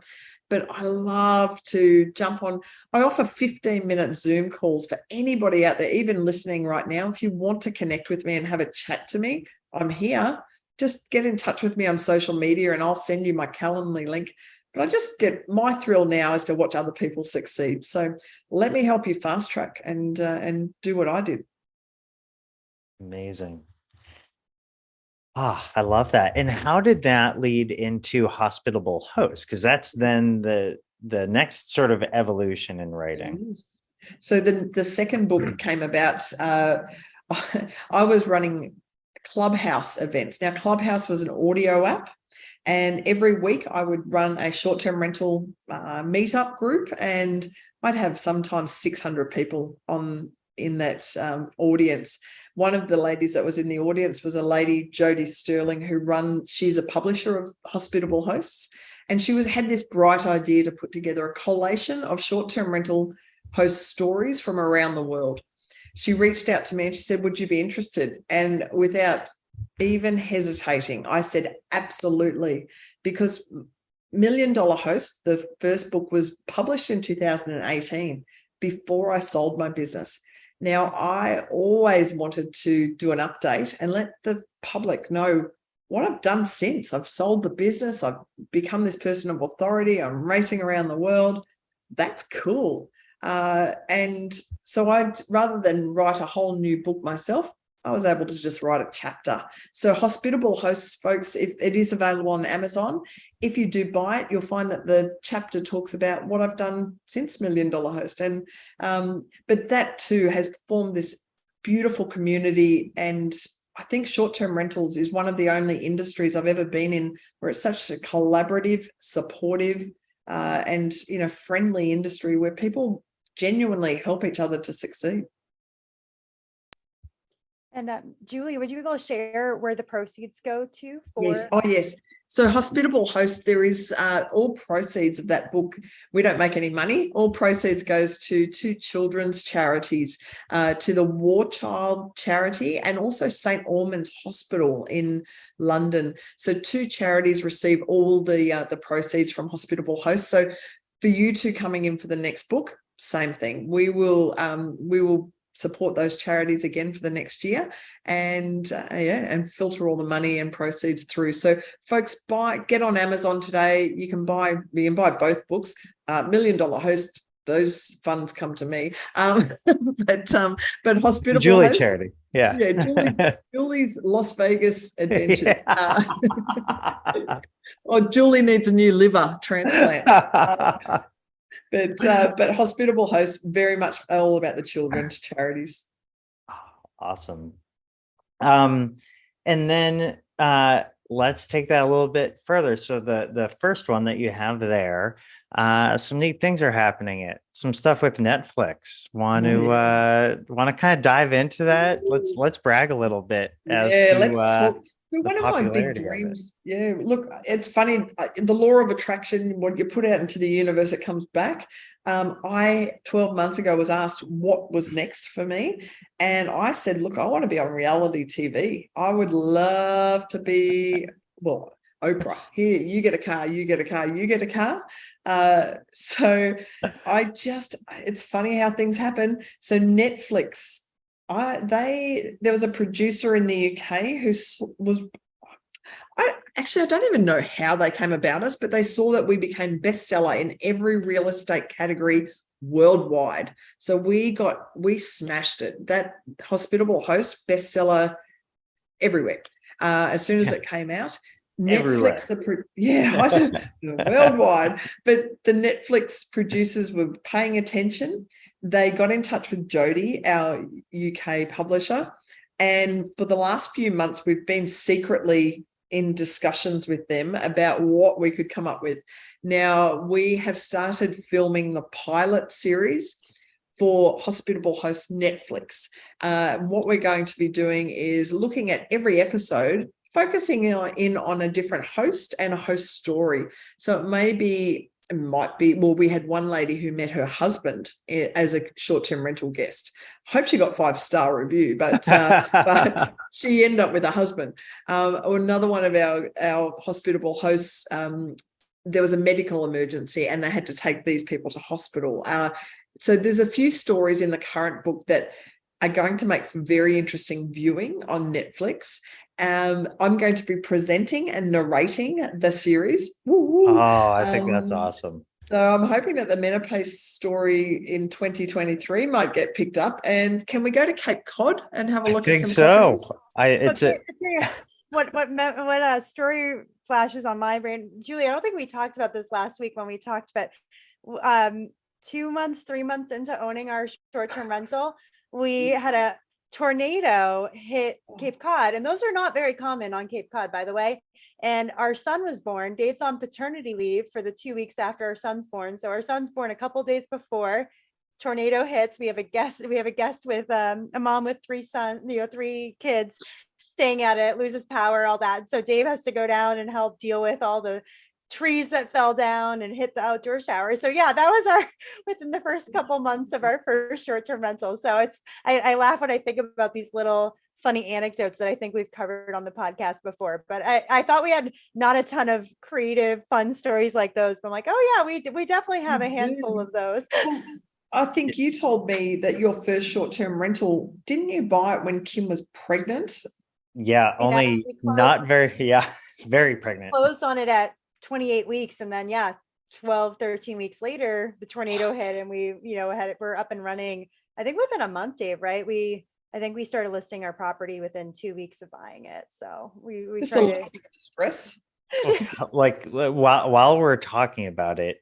But I love to jump on. I offer 15-minute Zoom calls for anybody out there, even listening right now. If you want to connect with me and have a chat to me, I'm here. Just get in touch with me on social media, and I'll send you my Calendly link. But I just get, my thrill now is to watch other people succeed. So let me help you fast track and do what I did. Amazing. I love that. And how did that lead into Hospitable Host? Because that's then the next sort of evolution in writing. So the second book came about. I was running Clubhouse events. Now, Clubhouse was an audio app, and every week I would run a short-term rental meetup group, and I'd have sometimes 600 people in that audience. One of the ladies that was in the audience was a lady, Jodie Sterling, she's a publisher of Hospitable Hosts, and she had this bright idea to put together a collation of short-term rental host stories from around the world. She reached out to me and she said, would you be interested? And without even hesitating, I said, absolutely, because Million Dollar Host, the first book, was published in 2018, before I sold my business. Now, I always wanted to do an update and let the public know what I've done since. I've sold the business. I've become this person of authority. I'm racing around the world. That's cool. And so rather than write a whole new book myself, I was able to just write a chapter. So Hospitable Hosts, folks, it is available on Amazon. If you do buy it, you'll find that the chapter talks about what I've done since Million Dollar Host. And but that too has formed this beautiful community. And I think short-term rentals is one of the only industries I've ever been in where it's such a collaborative, supportive, and friendly industry where people genuinely help each other to succeed. And Julie, would you be able to share where the proceeds go to Yes. for? Oh, yes. So Hospitable Host, there is all proceeds of that book. We don't make any money. All proceeds goes to two children's charities, to the War Child Charity and also St. Ormond's Hospital in London. So two charities receive all the proceeds from Hospitable Host. So for you two coming in for the next book, same thing. We will support those charities again for the next year, and and filter all the money and proceeds through. So folks, get on Amazon today. You can buy both books. $1 Million Host, those funds come to me. But Hospitable Julie Host, charity. Yeah. yeah, Julie's Las Vegas adventure. Or Julie needs a new liver transplant. But Hospitable Host, very much all about the children's charities. Awesome. And then let's take that a little bit further. So the first one that you have there, some neat things are happening. Some stuff with Netflix. Want to kind of dive into that? Let's brag a little bit as to let's talk. the One of my big popularity of it. dreams. Yeah, look, it's funny. The law of attraction, what you put out into the universe, it comes back. I 12 months ago was asked what was next for me, and I said, look, I want to be on reality TV. I would love to be, well, Oprah. Here, you get a car, you get a car, you get a car. So it's funny how things happen. So Netflix, there was a producer in the UK who I don't even know how they came about us, but they saw that we became bestseller in every real estate category worldwide. So we smashed it. That Hospitable Host bestseller everywhere. As soon as it came out. Netflix, worldwide. But the Netflix producers were paying attention. They got in touch with Jody, our UK publisher, and for the last few months, we've been secretly in discussions with them about what we could come up with. Now, we have started filming the pilot series for Hospitable Host Netflix. What we're going to be doing is looking at every episode, focusing in on a different host and a host story. So it might be, well, we had one lady who met her husband as a short-term rental guest. I hope she got 5-star review, but she ended up with a husband. Another one of our Hospitable Hosts, there was a medical emergency and they had to take these people to hospital. So there's a few stories in the current book that are going to make for very interesting viewing on Netflix. I'm going to be presenting and narrating the series. Oh, I think that's awesome. So I'm hoping that the menopause story in 2023 might get picked up. And can we go to Cape Cod and have a look at some properties? What story flashes on my brain, Julie? I don't think we talked about this last week when we talked about 2 months, 3 months into owning our short-term rental, we had a tornado hit Cape Cod, and those are not very common on Cape Cod, by the way. And our son was born. Dave's on paternity leave for the 2 weeks after our son's born. So our son's born a couple days before tornado hits. We have a guest with a mom with 3 kids staying at it, loses power, all that. So Dave has to go down and help deal with all the trees that fell down and hit the outdoor shower. So yeah, that was within the first couple months of our first short-term rental. So I laugh when I think about these little funny anecdotes that I think we've covered on the podcast before, but I thought we had not a ton of creative, fun stories like those, but I'm like, oh yeah, we definitely have a handful of those. I think you told me that your first short-term rental, didn't you buy it when Kim was pregnant? Yeah, only not very pregnant. Closed on it at 28 weeks. And then, 12, 13 weeks later, the tornado hit and we're up and running, I think within a month, Dave, right? I think we started listing our property within 2 weeks of buying it. So we tried to stress. Like while we're talking about it,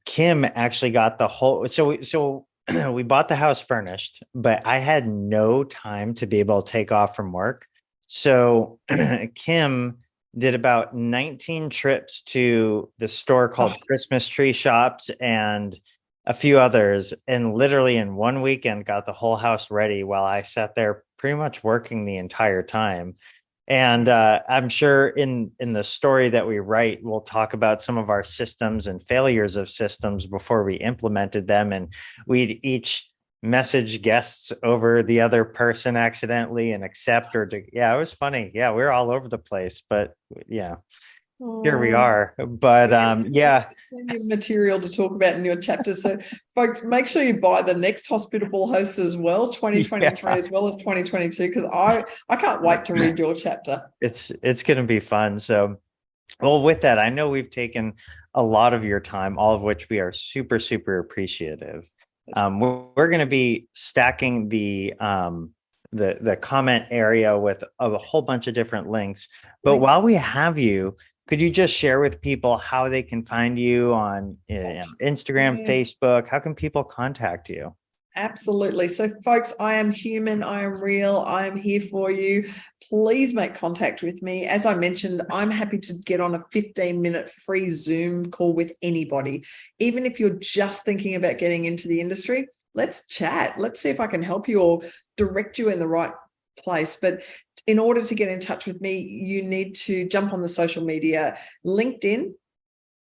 Kim actually got the whole, so we bought the house furnished, but I had no time to be able to take off from work. So Kim did about 19 trips to the store called Christmas Tree Shops and a few others, and literally in one weekend got the whole house ready while I sat there pretty much working the entire time. And I'm sure in the story that we write, we'll talk about some of our systems and failures of systems before we implemented them. And we'd each message guests over the other person accidentally and accept yeah, it was funny. Yeah, we were all over the place, but yeah, here we are. But yeah. Plenty of material to talk about in your chapter. So folks, make sure you buy the next Hospitable Hosts as well, 2023 as well as 2022, because I can't wait to read your chapter. It's going to be fun. So, well, with that, I know we've taken a lot of your time, all of which we are super, super appreciative. We're going to be stacking the comment area with a whole bunch of different links. But while we have you, could you just share with people how they can find you on Instagram, Facebook? How can people contact you? Absolutely. So, folks, I am human. I am real. I am here for you. Please make contact with me. As I mentioned, I'm happy to get on a 15-minute free Zoom call with anybody. Even if you're just thinking about getting into the industry, let's chat. Let's see if I can help you or direct you in the right place. But in order to get in touch with me, you need to jump on the social media, LinkedIn,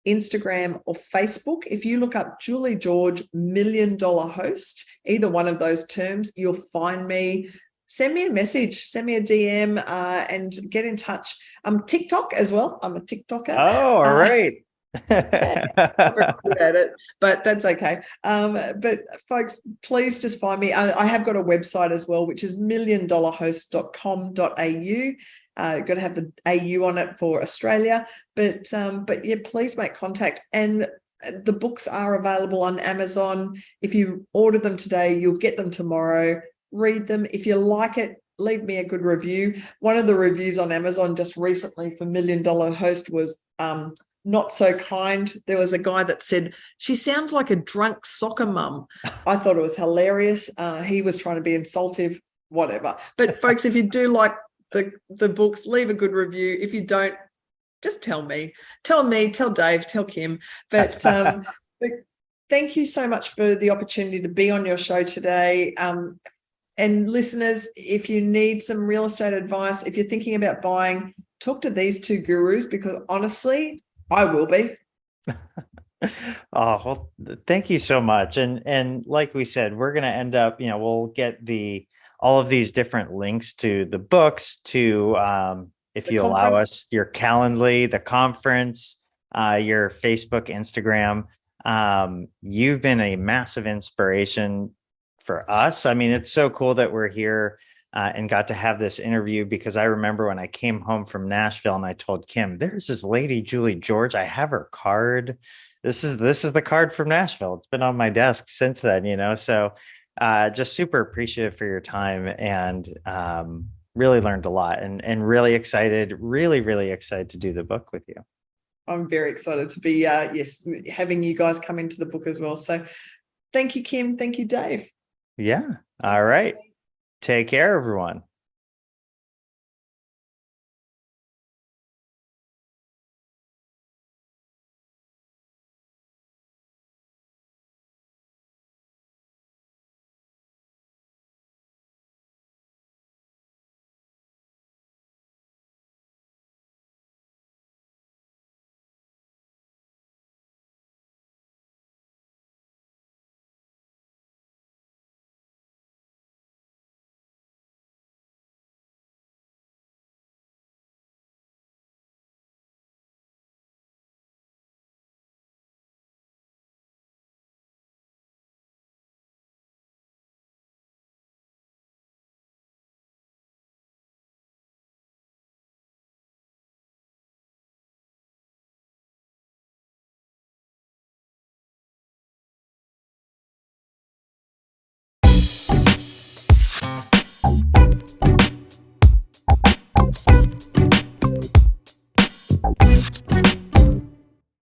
Instagram, or Facebook. If you look up Julie George $1 Million Host, either one of those terms, you'll find me. Send me a message, send me a DM, and get in touch. I'm TikTok as well. I'm a TikToker. Oh, all right. Yeah, I'm very good at it, but that's okay. But folks, please just find me. I have got a website as well, which is milliondollarhost.com.au. Got to have the AU on it for Australia, but yeah, please make contact. And the books are available on Amazon. If you order them today, you'll get them tomorrow. Read them. If you like it, leave me a good review. One of the reviews on Amazon just recently for $1 Million Host was not so kind. There was a guy that said, "She sounds like a drunk soccer mum." I thought it was hilarious. He was trying to be insultive, whatever. But folks, if you do like the books, leave a good review. If you don't, just tell me, tell Dave, tell Kim. But thank you so much for the opportunity to be on your show today. And listeners, if you need some real estate advice, if you're thinking about buying, talk to these two gurus, because honestly, I will be. Oh, well, thank you so much. And like we said, we're going to end up, we'll get all of these different links to the books, to if you allow us, your Calendly, the conference, your Facebook, Instagram. You've been a massive inspiration for us. I mean, it's so cool that we're here and got to have this interview, because I remember when I came home from Nashville and I told Kim, there's this lady, Julie George. I have her card. This is the card from Nashville. It's been on my desk since then, so just super appreciative for your time, and really learned a lot, and really excited to do the book with you. I'm very excited to be, having you guys come into the book as well. So thank you, Kim. Thank you, Dave. Yeah. All right. Take care, everyone.